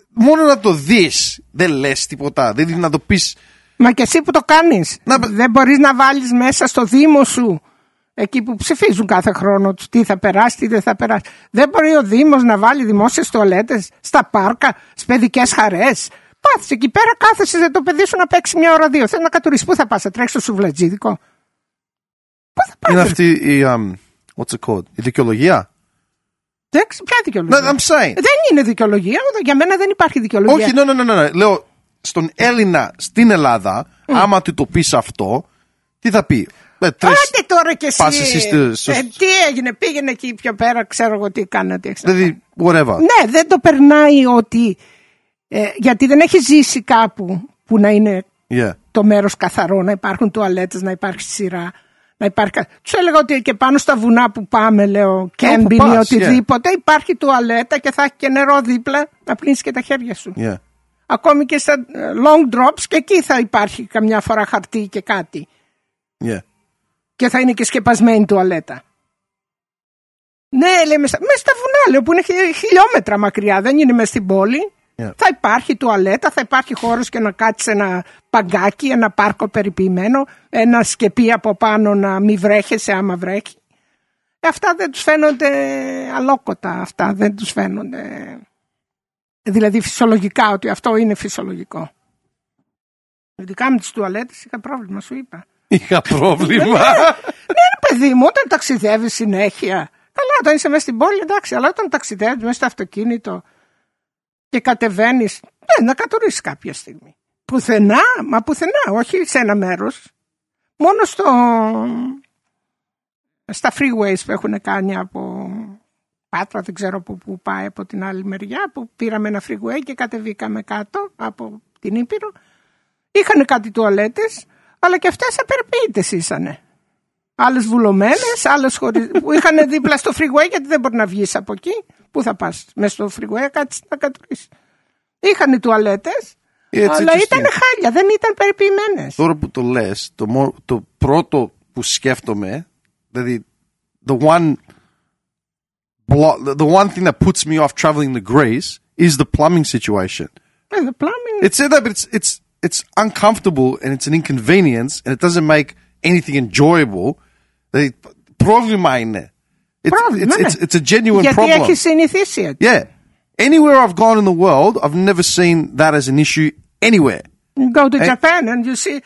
μόνο να το δεις, δεν λες τίποτα, δεν είναι να το πεις. Μα και εσύ που το κάνεις, δεν μπορείς να βάλεις μέσα στο Δήμο σου, εκεί που ψηφίζουν κάθε χρόνο τι θα περάσει, τι δεν θα περάσει. Δεν μπορεί ο Δήμος να βάλει δημόσιες τουαλέτες στα πάρκα, στις παιδικές χαρές. Πάθεις εκεί πέρα, κάθεσαι το παιδί σου να παίξει μια ώρα δύο. Θέλει να κατουρίσεις, πού θα πας, θα τρέξεις στο σουβλατζίδικο? Πού θα πας? Είναι αυτή η, what's it called, η δικαιολογία. Ποια δικαιολογία? Δεν είναι δικαιολογία, για μένα δεν υπάρχει δικαιολογία. Όχι, ναι. Λέω στον Έλληνα στην Ελλάδα, άμα του το πεις αυτό, τι θα πει? Άντε τώρα κι εσύ. Τι έγινε, πήγαινε εκεί πιο πέρα, ξέρω εγώ τι κάνατε. Δηλαδή, whatever. Ναι, δεν το περνάει ότι. Γιατί δεν έχει ζήσει κάπου που να είναι το μέρος καθαρό, να υπάρχουν τουαλέτες, να υπάρχει σειρά. Τους έλεγα ότι και πάνω στα βουνά που πάμε, λέω, κάμπινγκ ή οτιδήποτε, υπάρχει τουαλέτα και θα έχει και νερό δίπλα να πλύνεις και τα χέρια σου. Ακόμη και στα long drops και εκεί θα υπάρχει καμιά φορά χαρτί και κάτι. Και θα είναι και σκεπασμένη τουαλέτα. Ναι, λέει, μέσα στα βουνά, λέω, που είναι χιλιόμετρα μακριά, δεν είναι μέσα στην πόλη. Θα υπάρχει τουαλέτα, θα υπάρχει χώρος και να κάτσεις ένα παγκάκι, ένα πάρκο περιποιημένο, ένα σκεπί από πάνω να μην βρέχεσαι άμα βρέχει. Αυτά δεν τους φαίνονται αλόκοτα, αυτά δεν τους φαίνονται. Δηλαδή φυσιολογικά, ότι αυτό είναι φυσιολογικό. Ειδικά με τις τουαλέτες είχα πρόβλημα, σου είπα. Είχα πρόβλημα. Ναι, παιδί μου, όταν ταξιδεύεις συνέχεια. Καλά, όταν είσαι μέσα στην πόλη, εντάξει, αλλά όταν ταξιδεύεις μέσα στο αυτοκίνητο και κατεβαίνεις, να κατουρίσεις κάποια στιγμή. Πουθενά, όχι σε ένα μέρος. Μόνο στα freeways που έχουν κάνει από Πάτρα, δεν ξέρω που πάει από την άλλη μεριά, που πήραμε ένα freeway και κατεβήκαμε κάτω από την Ήπειρο. Είχαν κάτι τουαλέτες, αλλά και αυτές απερποιητές ήσανε. Άλλες βουλωμένες, άλλες που είχαν δίπλα στο freeway, γιατί δεν μπορεί να βγεις από εκεί. Πού θα πας, μέσα στο freeway, κάτσεις να κατουρίσεις. Είχαν τουαλέτες, αλλά ήταν χάλια, δεν ήταν περιποιημένες. Τώρα που το λες, το πρώτο που σκέφτομαι, δηλαδή the one thing that puts me off traveling to Greece is the plumbing situation. The plumbing. It's uncomfortable and it's an inconvenience and it doesn't make anything enjoyable. Δηλαδή, πρόβλημα είναι. It's a genuine problem. Γιατί έχεις συνηθίσει. Yeah. Anywhere I've gone in the world, I've never seen that as an issue anywhere. You go to Japan and you see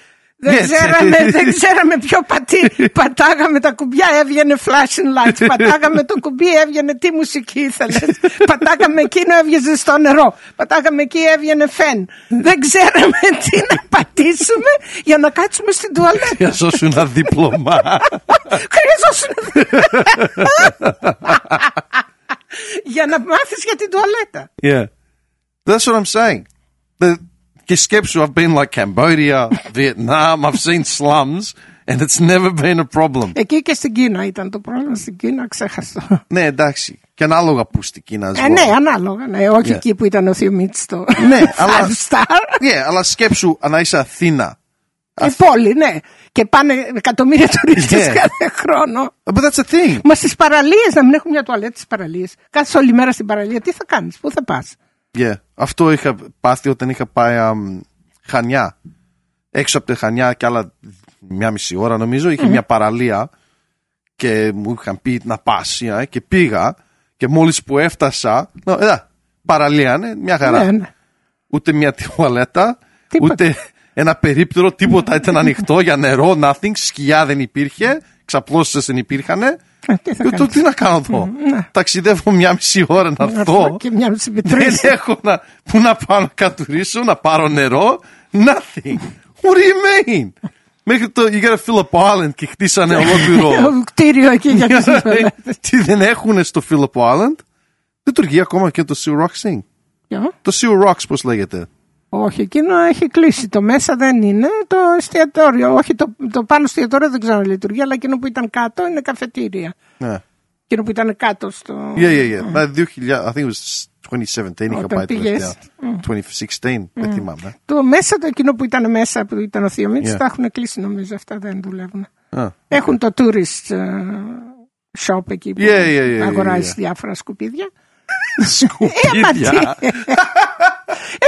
Δεν ξέραμε ποιο πατάγαμε τα κουμπιά, έβγαινε flashing lights. Πατάγαμε το κουμπί, έβγαινε τι μουσική ήθελες. Πατάγαμε εκείνο, έβγαινε στο νερό. Πατάγαμε εκεί, έβγαινε φεν. Δεν ξέραμε τι να πατήσουμε για να κάτσουμε στην τουαλέτα. Χρειαζόσουν ένα δίπλωμα. Για να μάθεις για την τουαλέτα. Yeah. That's what I'm saying. Και σκέψου, I've been like Cambodia, Vietnam, I've seen slums and it's never been a problem. Εκεί και στην Κίνα ήταν το πρόβλημα, στην Κίνα ξέχασα. Ναι, εντάξει. Και ανάλογα που στην Κίνα ζω. Ναι, ανάλογα. Ναι. Όχι εκεί που ήταν ο Θειομήτης στο ναι, αλλά, Star. αλλά σκέψου να είσαι Αθήνα. Η πόλη, ναι. Και πάνε εκατομμύρια τουρίστες κάθε χρόνο. But that's the thing. Μα στις παραλίες, να μην έχουν μια τουαλέτα στις παραλίες. Κάθεσαι όλη μέρα στην παραλία, τι θα κάνεις, πού θα πας. Αυτό είχα πάθει όταν είχα πάει Χανιά. Έξω από τη Χανιά και άλλα 1,5 ώρα νομίζω είχε μια παραλία και μου είχαν πει να πας και πήγα και μόλις που έφτασα παραλία, ναι, μια χαρά. Ναι. Ούτε μια τουαλέτα, ούτε ένα περίπτερο, τίποτα ήταν ανοιχτό για νερό, nothing, σκιά δεν υπήρχε, ξαπλώσεις δεν υπήρχανε. Τι να κάνω εδώ. Ταξιδεύω 1,5 ώρα να έρθω. Δεν έχω που να πάω να κατουρίσω, να πάρω νερό. Nothing. What do you mean? Μέχρι το you gotta Phillip Island και χτίσανε ολόκληρο κτίριο εκεί για τους πελάτες. Τι δεν έχουν στο Phillip Island. Λειτουργεί ακόμα και το Sea Rocks thing. Το Sea Rocks πώς λέγεται. Όχι, εκείνο έχει κλείσει. Το μέσα δεν είναι το εστιατόριο. Όχι, το πάνω εστιατόριο δεν ξέρω αν λειτουργεί, αλλά εκείνο που ήταν κάτω είναι καφετήρια. Ναι. Εκείνο που ήταν κάτω στο. Yeah. I think it was 2017 είχα πάει τελευταία. 2016, δεν θυμάμαι. Το μέσα, εκείνο που ήταν μέσα, που ήταν ο Θειομήτης, τα έχουν κλείσει νομίζω. Αυτά δεν δουλεύουν. Έχουν το tourist shop εκεί που αγοράζει διάφορα σκουπίδια. Σκουπίδια.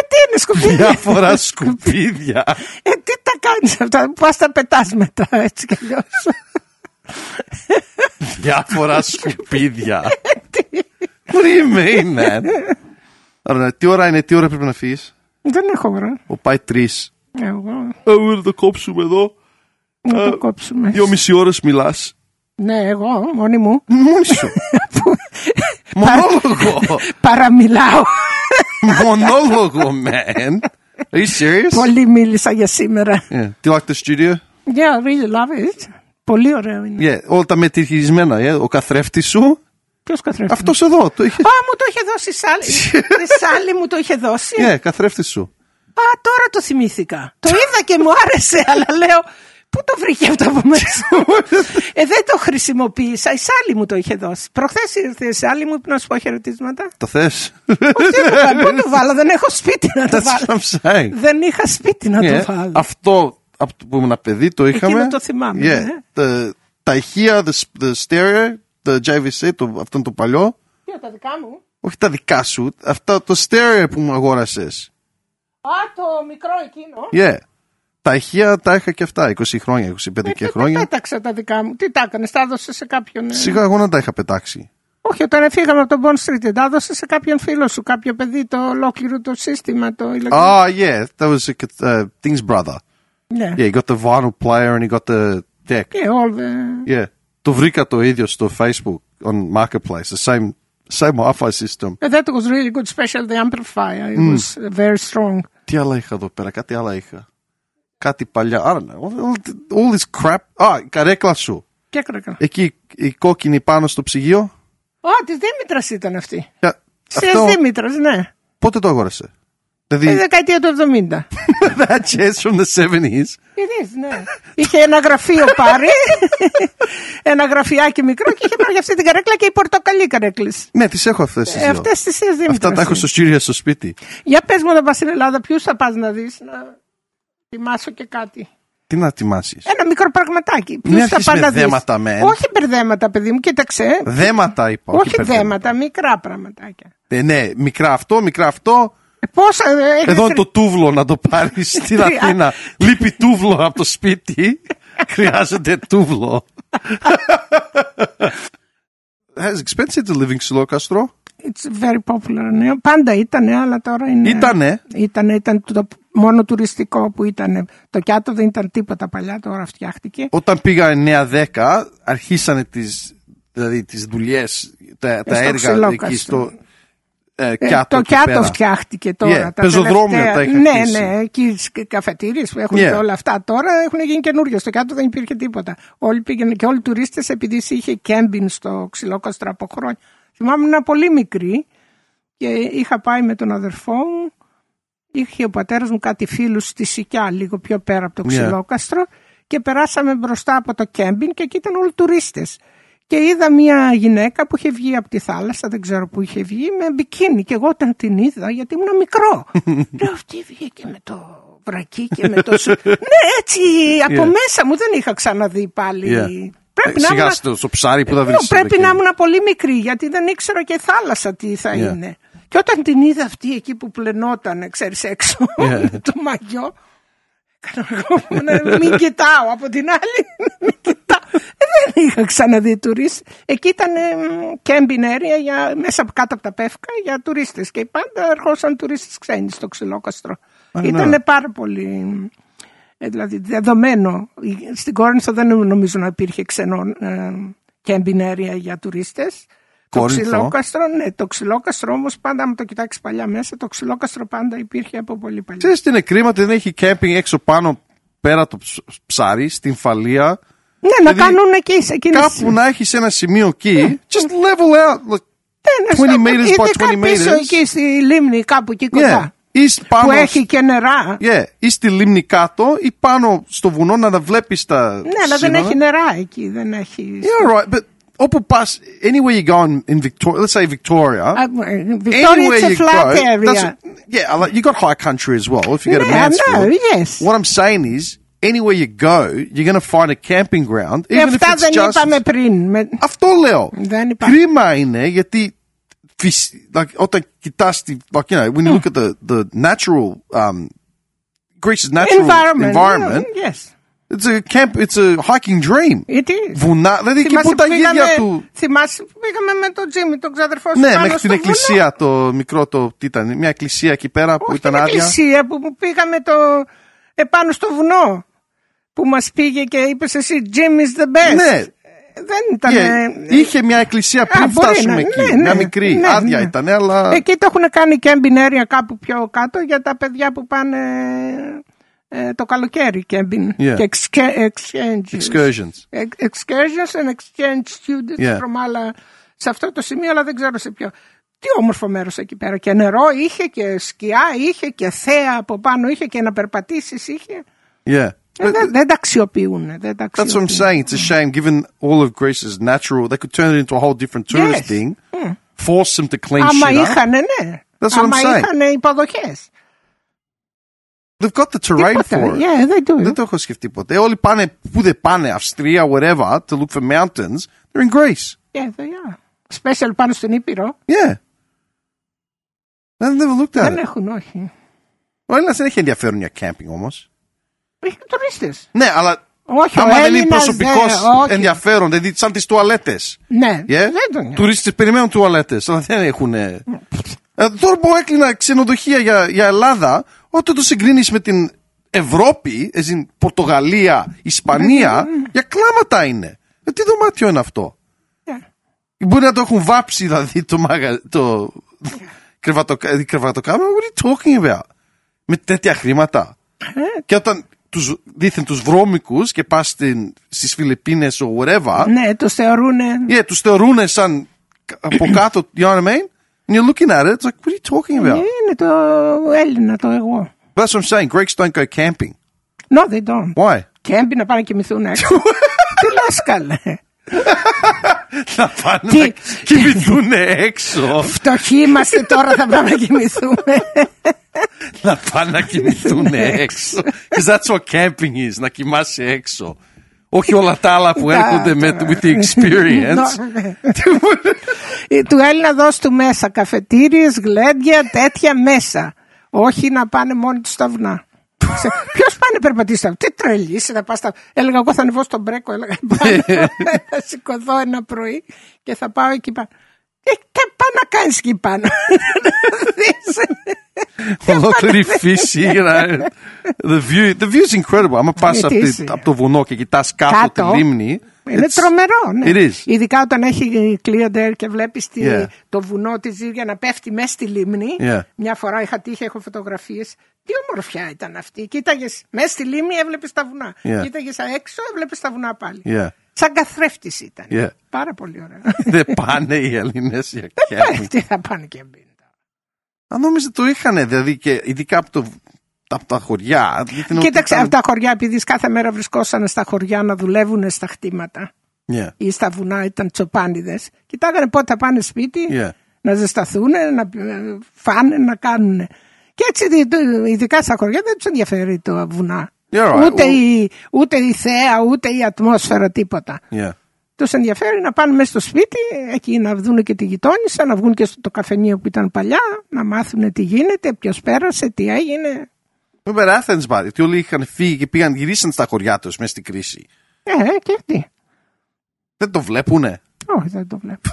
Τι είναι σκουπίδια. Διάφορα σκουπίδια. Τι τα κάνεις αυτά, πας τα πετάς μετά έτσι κι αλλιώς. Διάφορα σκουπίδια. What do you mean, man? Άρα, τι ώρα πρέπει να φύγεις? Δεν έχω ώρα. Πάει 3. Εγώ. Να το κόψουμε εδώ. Να το κόψουμε. 2,5 ώρες μιλάς. Ναι, εγώ, μόνη μου. Μόνη σου. Μονόλογο. Παραμιλάω. Μονόλογο, man. Are you serious? Πολύ μίλησα για σήμερα. Do you like the studio? Yeah, I really love it. Πολύ ωραίο είναι. Όλα τα μετρητισμένα, ο καθρέφτης σου. Ποιος καθρέφτης? Αυτός εδώ. Μου το είχε δώσει η Σάλη μου το είχε δώσει. Ναι, καθρέφτης σου. Τώρα το θυμήθηκα. Το είδα και μου άρεσε, αλλά λέω, πού το βρήκε αυτό από μέσα μου? Δεν το χρησιμοποίησα. Η Σάλη μου το είχε δώσει. Προχθές ήρθε η Σάλη μου, να σου πω χαιρετίσματα. Το θες? Πού το βάλω, δεν έχω σπίτι να το βάλω. Δεν είχα σπίτι να το βάλω. Αυτό που ήμουν παιδί το είχαμε. Εκείνο το θυμάμαι. Τα ηχεία, the stereo, the JVC, αυτό το παλιό. Τα δικά μου? Όχι τα δικά σου, αυτό το stereo που μου αγόρασες. Το μικρό εκείνο. Τα ηχεία τα είχα και αυτά, 20 χρόνια, 25 και χρόνια. Πέταξα τα δικά μου. Τι τα έκανες, τα έδωσες σε κάποιον? Σιγά εγώ να τα είχα πετάξει. Όχι, όταν φύγαμε από τον Bond Street, τα έδωσε σε κάποιον φίλο σου, κάποιο παιδί, το ολόκληρο το σύστημα, το ηλεκτρονικό. Yeah, that was Thing's brother. Yeah. He got the vinyl player and he got the deck. Yeah, το βρήκα το ίδιο στο Facebook, on Marketplace, the same Wi-Fi system. That was really good, especially the amplifier. It was very strong. Τι άλλα είχα εδώ πέρα, κάτι άλλα είχα. Κάτι παλιά, I don't know, all this crap. Η καρέκλα σου. Ποια καρέκλα? Εκεί η κόκκινη πάνω στο ψυγείο. Της Δήμητρας ήταν αυτή. Της Δήμητρας, ναι. Πότε το αγόρασε? Τη δεκαετία του 70. That's yes, from the 70s. Ναι. Είχε ένα γραφείο πάρει, ένα γραφιάκι μικρό και είχε πάρει για αυτή την καρέκλα και οι πορτοκαλί καρέκλες. Ναι, τις έχω αυτές τις δύο. Αυτές τις Δήμητρας. Αυτά τα έχω στο στήριο στο σπίτι. Για πες μου, να πας στην Ελλάδα, ποιους θα πας να δεις, να τιμάσω και κάτι. Τι να τιμάσεις? Ένα μικρό πραγματάκι. Μην αρχίσεις με δέματα, μεν. Όχι μπερδέματα, παιδί μου, κοίταξε. Δέματα είπα. Όχι δέματα, μικρά πραγματάκια. Ναι, μικρά αυτό. Πόσα, εδώ είναι το τούβλο να το πάρεις στην Αθήνα. Λείπει τούβλο από το σπίτι. Χρειάζεται τούβλο. It's expensive to living slow, Castro. It's very popular. Ναι. Πάντα ήτανε, αλλά τώρα είναι... Ήταν μόνο τουριστικό που ήταν. Το Κιάτο δεν ήταν τίποτα παλιά, τώρα φτιάχτηκε. Όταν πήγα 9-10, αρχίσανε τις δουλειές, τα έργα εκεί στο... το Κιάτο φτιάχτηκε τώρα. Πεζοδρόμια τα είχαν χτίσει. Ναι, εκεί οι καφετήριες που έχουν και όλα αυτά τώρα έχουν γίνει καινούργια. Στο Κιάτο δεν υπήρχε τίποτα. Όλοι πήγαιναν και όλοι οι τουρίστες, επειδή είχε κέμπιν στο Ξυλόκαστρο από χρόνια. Θυμάμαι ήμουν πολύ μικρή και είχα πάει με τον αδερφό μου. Είχε ο πατέρας μου κάτι φίλους στη Σικιά, λίγο πιο πέρα από το Ξυλόκαστρο, και περάσαμε μπροστά από το κέμπιν και εκεί ήταν όλοι τουρίστες. Και είδα μια γυναίκα που είχε βγει από τη θάλασσα, δεν ξέρω που είχε βγει, με μπικίνι. Και εγώ όταν την είδα, γιατί ήμουν μικρό, λέω αυτή βγήκε με το βρακί και με το ναι, έτσι από μέσα μου δεν είχα ξαναδεί πάλι. Σιγά στο ψάρι που θα βρεις. Πρέπει να ήμουν πολύ μικρή, γιατί δεν ήξερα και η θάλασσα τι θα είναι. Και όταν την είδα αυτή εκεί που πλενόταν, ξέρεις, έξω το μαγιό, μην κοιτάω από την άλλη, μην κοιτάω. Δεν είχα ξαναδεί τουρίστες. Εκεί ήταν camping area μέσα κάτω από τα πεύκα για τουρίστες και πάντα ερχόσαν τουρίστες ξένοι στο Ξυλόκαστρο. Ήταν πάρα πολύ δηλαδή δεδομένο. Στην Κόρινθο δεν νομίζω να υπήρχε ξενό camping area για τουρίστες. Το Ξυλόκαστρο, ναι, το Ξυλόκαστρο όμως πάντα, αν το κοιτάξεις παλιά μέσα, το Ξυλόκαστρο πάντα υπήρχε από πολύ παλιά. Ξέρεις τι είναι κρίμα, ότι δεν έχει camping έξω πάνω πέρα το ψάρι, στην Φαλία. Ναι, δηλαδή, να κάνουν εκεί σε εκείνες... Κάπου να έχεις ένα σημείο εκεί, just level out, like 20 meters by 20 meters. Πίσω εκεί στη λίμνη, κάπου εκεί κοντά. Πάνω, που έχει και νερά. Ή στη λίμνη κάτω ή πάνω στο βουνό να τα βλέπεις τα ναι, αλλά δεν έχει νερά εκεί, δεν έχει... Yeah, right, but όπου πας, anywhere you go in Victoria, let's say Victoria, Victoria is a flat area. Yeah, you got high country as well. If you go to Mansfield, yes. What I'm saying is, anywhere you go, you're going to find a camping ground, even if it's just... είπαμε πριν. Αυτό λέω. Κρίμα είναι, γιατί όταν κοιτάς, like, you know, when you look at the natural, Greece's natural environment, yes. It's a hiking dream. It is. Βουνά, δηλαδή εκεί που τα γύρια του. Θυμάσαι που πήγαμε με τον Τζίμι, τον ξαδερφό σου. Ναι, μέχρι την εκκλησία, το μικρό, τι ήταν, μια εκκλησία εκεί πέρα που ήταν άδεια. Μια εκκλησία που πήγαμε επάνω στο βουνό. Που μας πήγε και είπες εσύ, Jim is the best. Ναι. Δεν ήταν. Είχε μια εκκλησία πριν φτάσουμε εκεί. Μια μικρή, άδεια ήταν, αλλά. Εκεί το έχουν κάνει camping area κάπου πιο κάτω για τα παιδιά που πάνε. Το καλοκαίρι camping και excursions and exchange students from άλλα σε αυτό το σημείο, αλλά δεν ξέρω σε ποιο. Τι όμορφο μέρος εκεί πέρα, και νερό είχε και σκιά είχε και θέα από πάνω είχε και να περπατήσεις είχε. Δεν τα αξιοποιούν. That's what I'm saying. It's a shame, given all of Greece is natural, they could turn it into a whole different tourist thing, force them to clean shit up. Άμα είχανε, ναι. Άμα είχανε υποδοχές. They've got the terrain for it. Yeah, they do. Δεν το έχω σκεφτεί ποτέ. Όλοι πάνε, πού δεν πάνε, Αυστρία, whatever, to look for mountains. They're in Greece. Yeah, they are. Special πάνω στην Ήπειρο. Yeah. I've never looked at it. Δεν έχουν, όχι. Ο Έλληνας δεν έχει ενδιαφέρον για camping όμως. Έχει τουρίστες. Ναι, αλλά όχι, άμα δεν είναι προσωπικός ενδιαφέρον, δηλαδή σαν τις τουαλέτες. Ναι, δεν τον. Τουρίστες περιμένουν τουαλέτες, αλλά δεν έχουν. Τώρα που έκλεινα ξενοδοχεία για Ελλάδα, όταν το συγκρίνεις με την Ευρώπη, Πορτογαλία, Ισπανία, για κλάματα είναι. Τι δωμάτιο είναι αυτό. Μπορεί να το έχουν βάψει, δηλαδή το κρεβατοκάμερα. What are you talking about? Με τέτοια χρήματα. Και όταν δήθεν τους βρώμικους και πας στις Φιλιππίνες or whatever. Ναι, τους θεωρούνε. Τους θεωρούνε σαν από κάτω, you know what I mean? And you're looking at it, it's like, what are you talking about? Είναι το Έλληνα, το εγώ. That's what I'm saying. Greeks don't go camping. No, they don't. Why? Camping να πάνε να κοιμηθούν έξω. Τι λες καλέ. Να πάνε να κοιμηθούν έξω. Φτωχοί είμαστε τώρα, θα πάμε να κοιμηθούμε. Να πάνε να κοιμηθούν έξω. Because that's what camping is, να κοιμάσαι έξω. Όχι όλα τα άλλα που έρχονται with the experience. Του Έλληνα δώσ' του μέσα καφετήριες, γλέντια, τέτοια μέσα. Όχι να πάνε μόνοι τους στα βουνά. Ποιος πάνε περπατήσει, τι τρελή είσαι να πας. Έλεγα εγώ θα ανεβώ στον Μπρέκο, έλεγα θα σηκωθώ ένα πρωί και θα πάω εκεί πάνω. Πά να κάνεις εκεί πάνω. Ολόκληρη φύση. The view is incredible. Άμα πας από το βουνό και κοιτάς κάτω τη λίμνη. Είναι τρομερό, ναι. Ειδικά όταν έχει clear air και βλέπεις το βουνό της Ζήρια να πέφτει μέσα στη λίμνη. Μια φορά είχα τύχει, έχω φωτογραφίες. Τι ομορφιά ήταν αυτή. Κοίταγες μέσα στη λίμνη, έβλεπες τα βουνά. Κοίταγες έξω, έβλεπες τα βουνά πάλι. Σαν καθρέφτης ήταν. Πάρα πολύ ωραία. Δεν πάνε οι Έλληνες για camping. Τι θα πάνε camping. Αν νόμιζα το είχανε, δηλαδή και ειδικά από τα χωριά. Κοίταξε, από τα χωριά, επειδή κάθε μέρα βρισκόσανε στα χωριά να δουλεύουν στα χτήματα ή στα βουνά, ήταν τσοπάνιδες. Κοιτάγανε πότε θα πάνε σπίτι, να ζεσταθούν, να φάνε, να κάνουν. Και έτσι, ειδικά στα χωριά, δεν τους ενδιαφέρει το βουνά. Ούτε η θέα, ούτε η ατμόσφαιρα, τίποτα. Τους ενδιαφέρει να πάνε μέσα στο σπίτι, εκεί να δουν και τη γειτόνισσα, να βγουν και στο καφενείο που ήταν παλιά, να μάθουν τι γίνεται, ποιος πέρασε, τι έγινε. Βέβαια, Athens μπάρει, ότι όλοι είχαν φύγει και γυρίσαν στα χωριά τους μέσα στην κρίση. Και τι. Δεν το βλέπουνε. Όχι, δεν το βλέπω.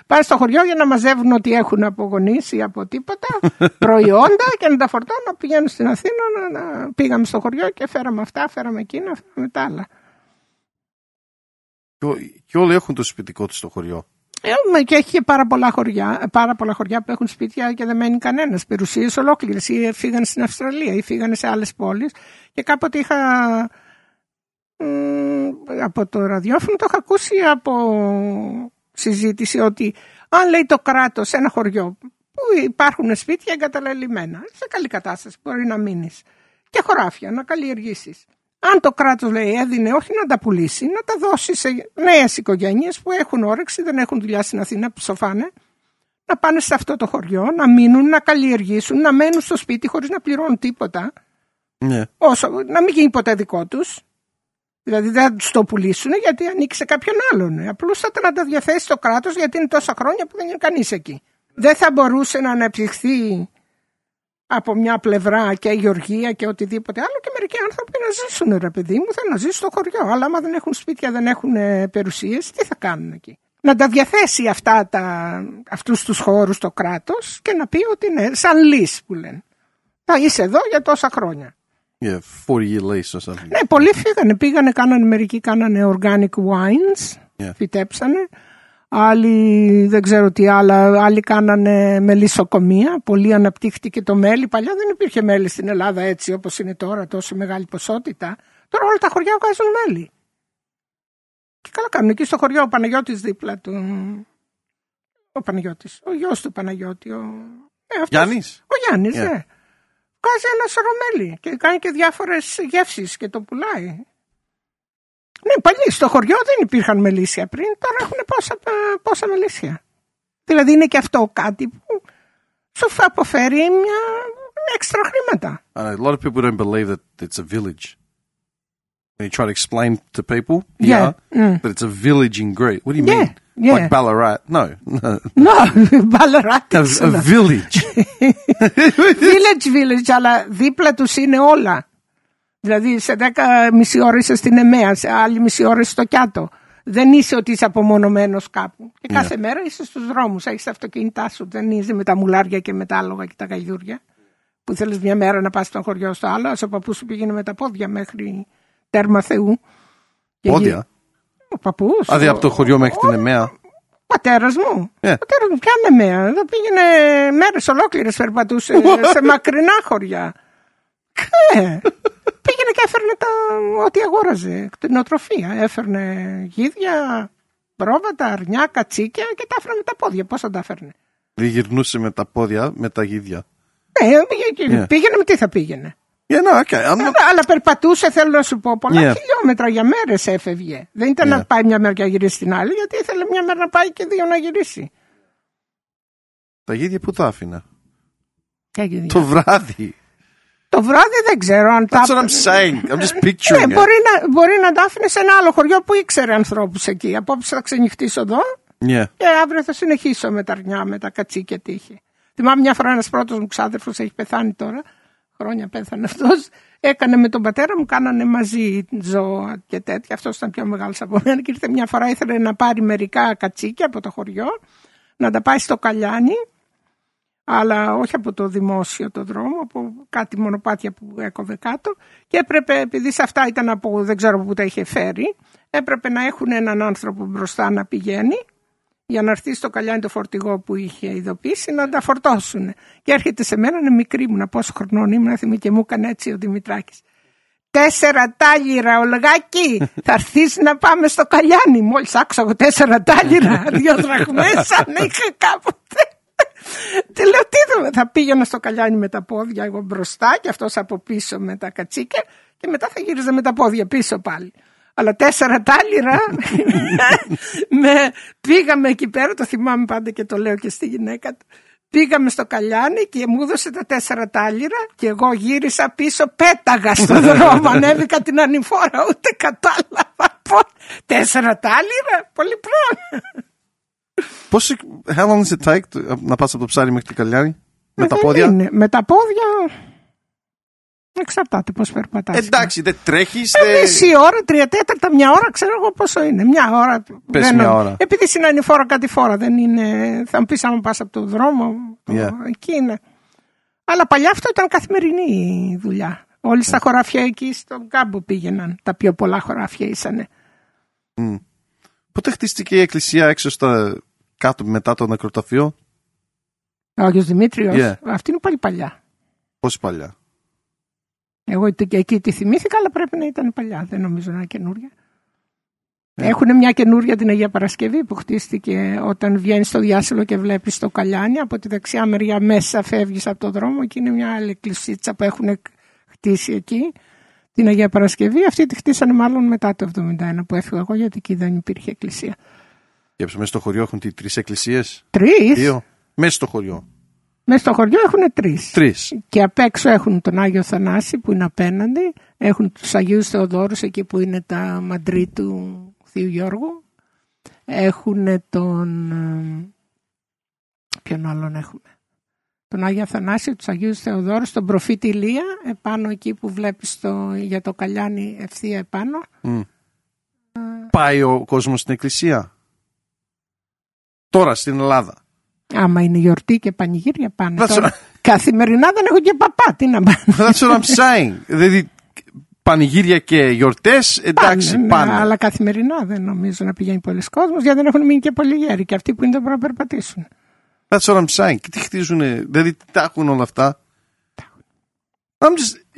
Πάνε στο χωριό για να μαζεύουν ό,τι έχουν από γονείς ή από τίποτα, προϊόντα και να τα φορτώνουν, να πηγαίνουν στην Αθήνα, πήγαμε στο χωριό και φέραμε αυτά, φέραμε εκείνα, φέραμε τα άλλα. Και όλοι έχουν το σπιτικό τους στο χωριό. Και έχει και πάρα πολλά χωριά που έχουν σπίτια και δεν μένει κανένας. Περιουσίες ολόκληρες, ή φύγανε στην Αυστραλία ή φύγανε σε άλλες πόλεις. Και κάποτε είχα από το ραδιόφωνο, το είχα ακούσει από συζήτηση ότι αν λέει το κράτος σε ένα χωριό που υπάρχουν σπίτια εγκαταλελειμμένα, σε καλή κατάσταση μπορεί να μείνεις και χωράφια να καλλιεργήσεις. Αν το κράτος λέει έδινε όχι να τα πουλήσει, να τα δώσει σε νέες οικογένειες που έχουν όρεξη, δεν έχουν δουλειά στην Αθήνα, που ψοφάνε, να πάνε σε αυτό το χωριό, να μείνουν, να καλλιεργήσουν, να μένουν στο σπίτι χωρίς να πληρώνουν τίποτα. Να μην γίνει ποτέ δικό τους. Δηλαδή δεν θα τους το πουλήσουν γιατί ανήκει σε κάποιον άλλον. Απλούστατα να τα διαθέσει το κράτος γιατί είναι τόσα χρόνια που δεν είναι κανείς εκεί. Δεν θα μπορούσε να αναπτυχθεί από μια πλευρά και η γεωργία και οτιδήποτε άλλο και μερικοί άνθρωποι να ζήσουν, ρε παιδί μου, θέλουν να ζήσουν στο χωριό. Αλλά άμα δεν έχουν σπίτια, δεν έχουν περιουσίες, τι θα κάνουν εκεί. Να τα διαθέσει αυτούς τους χώρους το κράτος και να πει ότι είναι σαν lease που λένε. Θα είσαι εδώ για τόσα χρόνια. 40-year lease or something. Ναι, πολλοί φύγανε. Μερικοί κάνανε organic wines, φυτέψανε. Άλλοι δεν ξέρω τι άλλα, άλλοι κάνανε μελισσοκομεία, πολύ αναπτύχθηκε το μέλι. Παλιά δεν υπήρχε μέλι στην Ελλάδα έτσι όπως είναι τώρα, τόσο μεγάλη ποσότητα. Τώρα όλα τα χωριά βγάζουν μέλι. Και καλά κάνουν. Εκεί στο χωριό ο Παναγιώτης δίπλα του. Ο Παναγιώτης, ο γιος του Παναγιώτη. Γιάννης. Ο Γιάννης, ναι. Βγάζει ένα σωρό μέλι και κάνει και διάφορες γεύσεις και το πουλάει. Ναι, παλιοί στο χωριό δεν υπήρχαν μελίσια πριν, τώρα έχουν πόσα μελίσια. Δηλαδή είναι και αυτό κάτι που σου αποφέρει μια έξτρα χρήματα. A lot of people don't believe that it's a village. When you try to explain to people that it's a village in Greece. What do you mean? Like Ballarat? No. No, Ballarat. A village. Village, αλλά δίπλα τους είναι όλα. Δηλαδή σε 10 μισή ώρα είσαι στην Εμέα, σε άλλη μισή ώρα είσαι στο Κιάτο. Δεν είσαι ότι είσαι απομονωμένος κάπου. Και κάθε μέρα είσαι στους δρόμους, έχεις τα αυτοκίνητά σου. Δεν είσαι με τα μουλάρια και με τα άλογα και τα γαϊδούρια. Που θέλεις μια μέρα να πας στο χωριό στο άλλο, ο παππούς σου πήγαινε με τα πόδια μέχρι τέρμα Θεού. Πόδια? Ο παππούς. Δηλαδή από το χωριό μέχρι την Εμέα. Ο πατέρας μου. Πατέρας μου, ποια είναι Εμέα? Εδώ πήγαινε μέρες ολόκληρες, περπατούσε σε μακρινά χωριά. Πήγαινε και έφερνε ό,τι αγόραζε, την οτροφία. Έφερνε γίδια, πρόβατα, αρνιά, κατσίκια και τα έφερνε με τα πόδια. Πώς θα τα έφερνε? Γυρνούσε με τα πόδια, με τα γίδια. Πήγαινε με τι θα πήγαινε? Αλλά περπατούσε, θέλω να σου πω, πολλά χιλιόμετρα για μέρες έφευγε. Δεν ήταν να πάει μια μέρα και να γυρίσει στην άλλη, γιατί ήθελε μια μέρα να πάει και 2 να γυρίσει. Τα γίδια που τα άφηνα? Το βράδυ. Το βράδυ δεν ξέρω αν That's what I'm saying. I'm just picturing it. Μπορεί να τα άφηνε σε ένα άλλο χωριό που ήξερε ανθρώπους εκεί. Απόψε θα ξενυχτήσω εδώ και αύριο θα συνεχίσω με τα αρνιά, με τα κατσίκια τι είχε. Θυμάμαι μια φορά ένας πρώτος μου ξάδερφος, έχει πεθάνει τώρα, χρόνια πέθανε αυτός, έκανε με τον πατέρα μου, κάνανε μαζί ζώα και τέτοια. Αυτός ήταν πιο μεγάλος από μένα και ήρθε μια φορά, ήθελε να πάρει μερικά κατσίκια από το χωριό, να τα πάει στο Καλιάνι, αλλά όχι από το δημόσιο το δρόμο, από κάτι μονοπάτια που έκοβε κάτω, και έπρεπε, επειδή σε αυτά ήταν από δεν ξέρω που τα είχε φέρει, έπρεπε να έχουν έναν άνθρωπο μπροστά να πηγαίνει για να έρθει στο Καλιάνι το φορτηγό που είχε ειδοποιήσει να τα φορτώσουν. Και έρχεται σε μένα, είναι μικρή μου, πόσο χρονών ήμουν, και μου έκανε έτσι ο Δημητράκης. 4 τάλιρα, Ολγάκη, θα έρθεις να πάμε στο Καλιάνι. Μόλις άκουσα εγώ 4 τάλιρα, 2 δραχμές, αν είχα κάποτε. Τι λέω, τι θα πήγαινα στο Καλιάνι με τα πόδια εγώ μπροστά και αυτός από πίσω με τα κατσίκια και μετά θα γύριζα με τα πόδια πίσω πάλι. Αλλά 4 τάλιρα πήγαμε εκεί πέρα, το θυμάμαι πάντα και το λέω και στη γυναίκα του. Πήγαμε στο Καλιάνι και μου έδωσε τα 4 τάλιρα και εγώ γύρισα πίσω, πέταγα στον δρόμο, ανέβηκα την ανηφόρα, ούτε κατάλαβα. 4 τάλιρα, πολύ πράγμα. How long does it take να πας από το Ψάρι μέχρι το Καλιάνι? Με τα πόδια? Είναι. Με τα πόδια εξαρτάται πώς περπατάς. Εντάξει, δεν τρέχεις. Μισή ώρα, 3/4, μια ώρα, ξέρω εγώ πόσο είναι. Μια ώρα. Πες μια ώρα. Επειδή είναι ανηφόρα κάτι φορά, δεν είναι. Θα μου πεις άμα πας από το δρόμο. Εκεί είναι. Αλλά παλιά αυτό ήταν καθημερινή δουλειά. Όλοι στα χωράφια εκεί στον κάμπο πήγαιναν. Τα πιο πολλά χωράφια ήσανε. Πότε χτίστηκε η εκκλησία έξω στα κάτω μετά το νεκροταφείο? Ο Άγιος Δημήτριος. Αυτή είναι πάλι παλιά. Πόση παλιά? Εγώ εκεί τη θυμήθηκα, αλλά πρέπει να ήταν παλιά. Δεν νομίζω να είναι καινούρια. Έχουν μια καινούρια την Αγία Παρασκευή που χτίστηκε όταν βγαίνεις στο διάσελο και βλέπεις το Καλιάνι. Από τη δεξιά μεριά μέσα φεύγεις από το δρόμο και είναι μια άλλη εκκλησίτσα που έχουν χτίσει εκεί. Την Αγία Παρασκευή. Αυτή τη χτίσανε μάλλον μετά το 1971 που έφυγα εγώ, γιατί εκεί δεν υπήρχε εκκλησία. Και μέσα στο χωριό έχουν 3 εκκλησίες? 3? 2. Μέσα στο χωριό. Μέσα στο χωριό έχουν 3. Και απ' έξω έχουν τον Άγιο Θανάση που είναι απέναντι. Έχουν τους Αγίους Θεοδόρους εκεί που είναι τα μαντρί του Θείου Γιώργου. Έχουν τον... Ποιον άλλον έχουμε? Τον Άγιο Αθανάσιο, τους Αγίους Θεοδόρους, τον προφήτη Ηλία, επάνω εκεί που βλέπεις για το Καλιάνι ευθεία επάνω. Πάει ο κόσμος στην εκκλησία τώρα στην Ελλάδα? Άμα είναι γιορτή και πανηγύρια πάνε. Καθημερινά δεν έχω και παπά, τι να πάνε. That's what I'm saying. Δηλαδή πανηγύρια και γιορτές, εντάξει, πάνε. Αλλά καθημερινά δεν νομίζω να πηγαίνει πολλοί κόσμος, γιατί δεν έχουν μείνει και πολλοί γέροι και αυτοί που είναι δεν μπορούν να περπατήσουν. That's what I'm saying. Και τι χτίζουνε, δηλαδή τι τα έχουν όλα αυτά?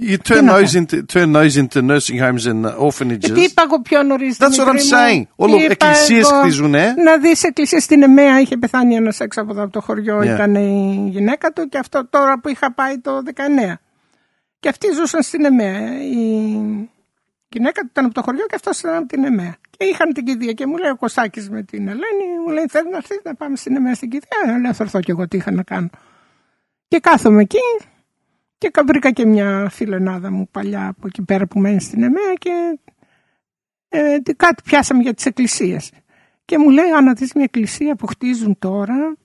You turn those into nursing homes and orphanages. Τι είπα εγώ πιο νωρίς? That's what I'm saying. Όλο εκκλησίες χτίζουνε. Να δεις εκκλησίες στην Εμέα. Είχε πεθάνει ένας έξω από το χωριό, ήταν η γυναίκα του, και αυτό τώρα που είχα πάει το 19. Και αυτοί ζούσαν στην Εμέα. Η γυναίκα του ήταν από το χωριό και αυτός ήταν από την Εμέα. Και είχαν την κηδεία και μου λέει ο Κωστάκης με την Ελένη, μου λέει θέλει να έρθει να πάμε στην Εμέα στην κηδεία? Λέω θα έρθω κι εγώ, τι είχα να κάνω. Και κάθομαι εκεί. Και βρήκα και μια φιλενάδα μου παλιά από εκεί πέρα που μένει στην Εμέα και κάτι πιάσαμε για τις εκκλησίες. Και μου λέει, αν δεις μια εκκλησία που χτίζουν τώρα,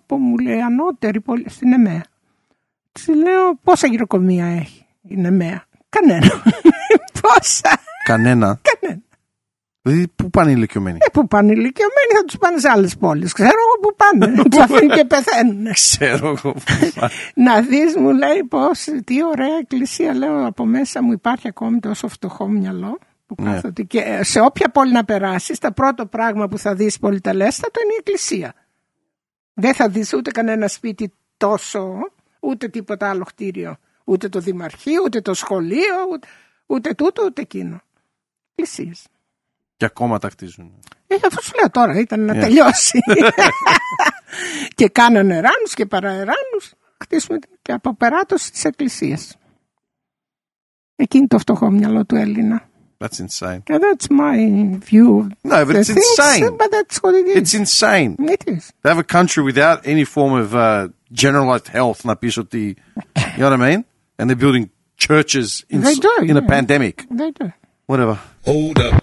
μου λέει, ανώτερη πολύ στην Εμέα. Της λέω, πόσα γυροκομεία έχει η Εμέα? Κανένα. Πόσα? Κανένα. Δηλαδή, πού πάνε οι ηλικιωμένοι? Πού πάνε οι ηλικιωμένοι, θα τους πάνε σε άλλες πόλεις. Ξέρω εγώ πού πάνε. Τους αφήνουν και πεθαίνουν. Ξέρω εγώ πού πάνε. Να δεις, μου λέει, τι ωραία εκκλησία. Λέω, από μέσα μου υπάρχει ακόμη τόσο φτωχό μυαλό. Που κάθονται. Και σε όποια πόλη να περάσεις, το πρώτο πράγμα που θα δεις πολυτελέστατο είναι η εκκλησία. Δεν θα δεις ούτε κανένα σπίτι τόσο, ούτε τίποτα άλλο κτίριο. Ούτε το δημαρχείο, ούτε το σχολείο, ούτε τούτο, ούτε εκείνο. Εκκλησίες. Και ακόμα τα χτίζουν. Αυτό σου λέω τώρα, ήταν να τελειώσει. Και κάνανε εράνους και παραεράνους. Χτίσουμε και από περάτωση της εκκλησίας. Εκείνη το φτωχό μυαλό του Έλληνα. That's insane. That's my view. No, but it's insane. But that's what it is. It's insane. It is. To have a country without any form of generalized health, να πεις ότι, you know what I mean? And they're building churches in a pandemic. They do. Whatever. Hold up.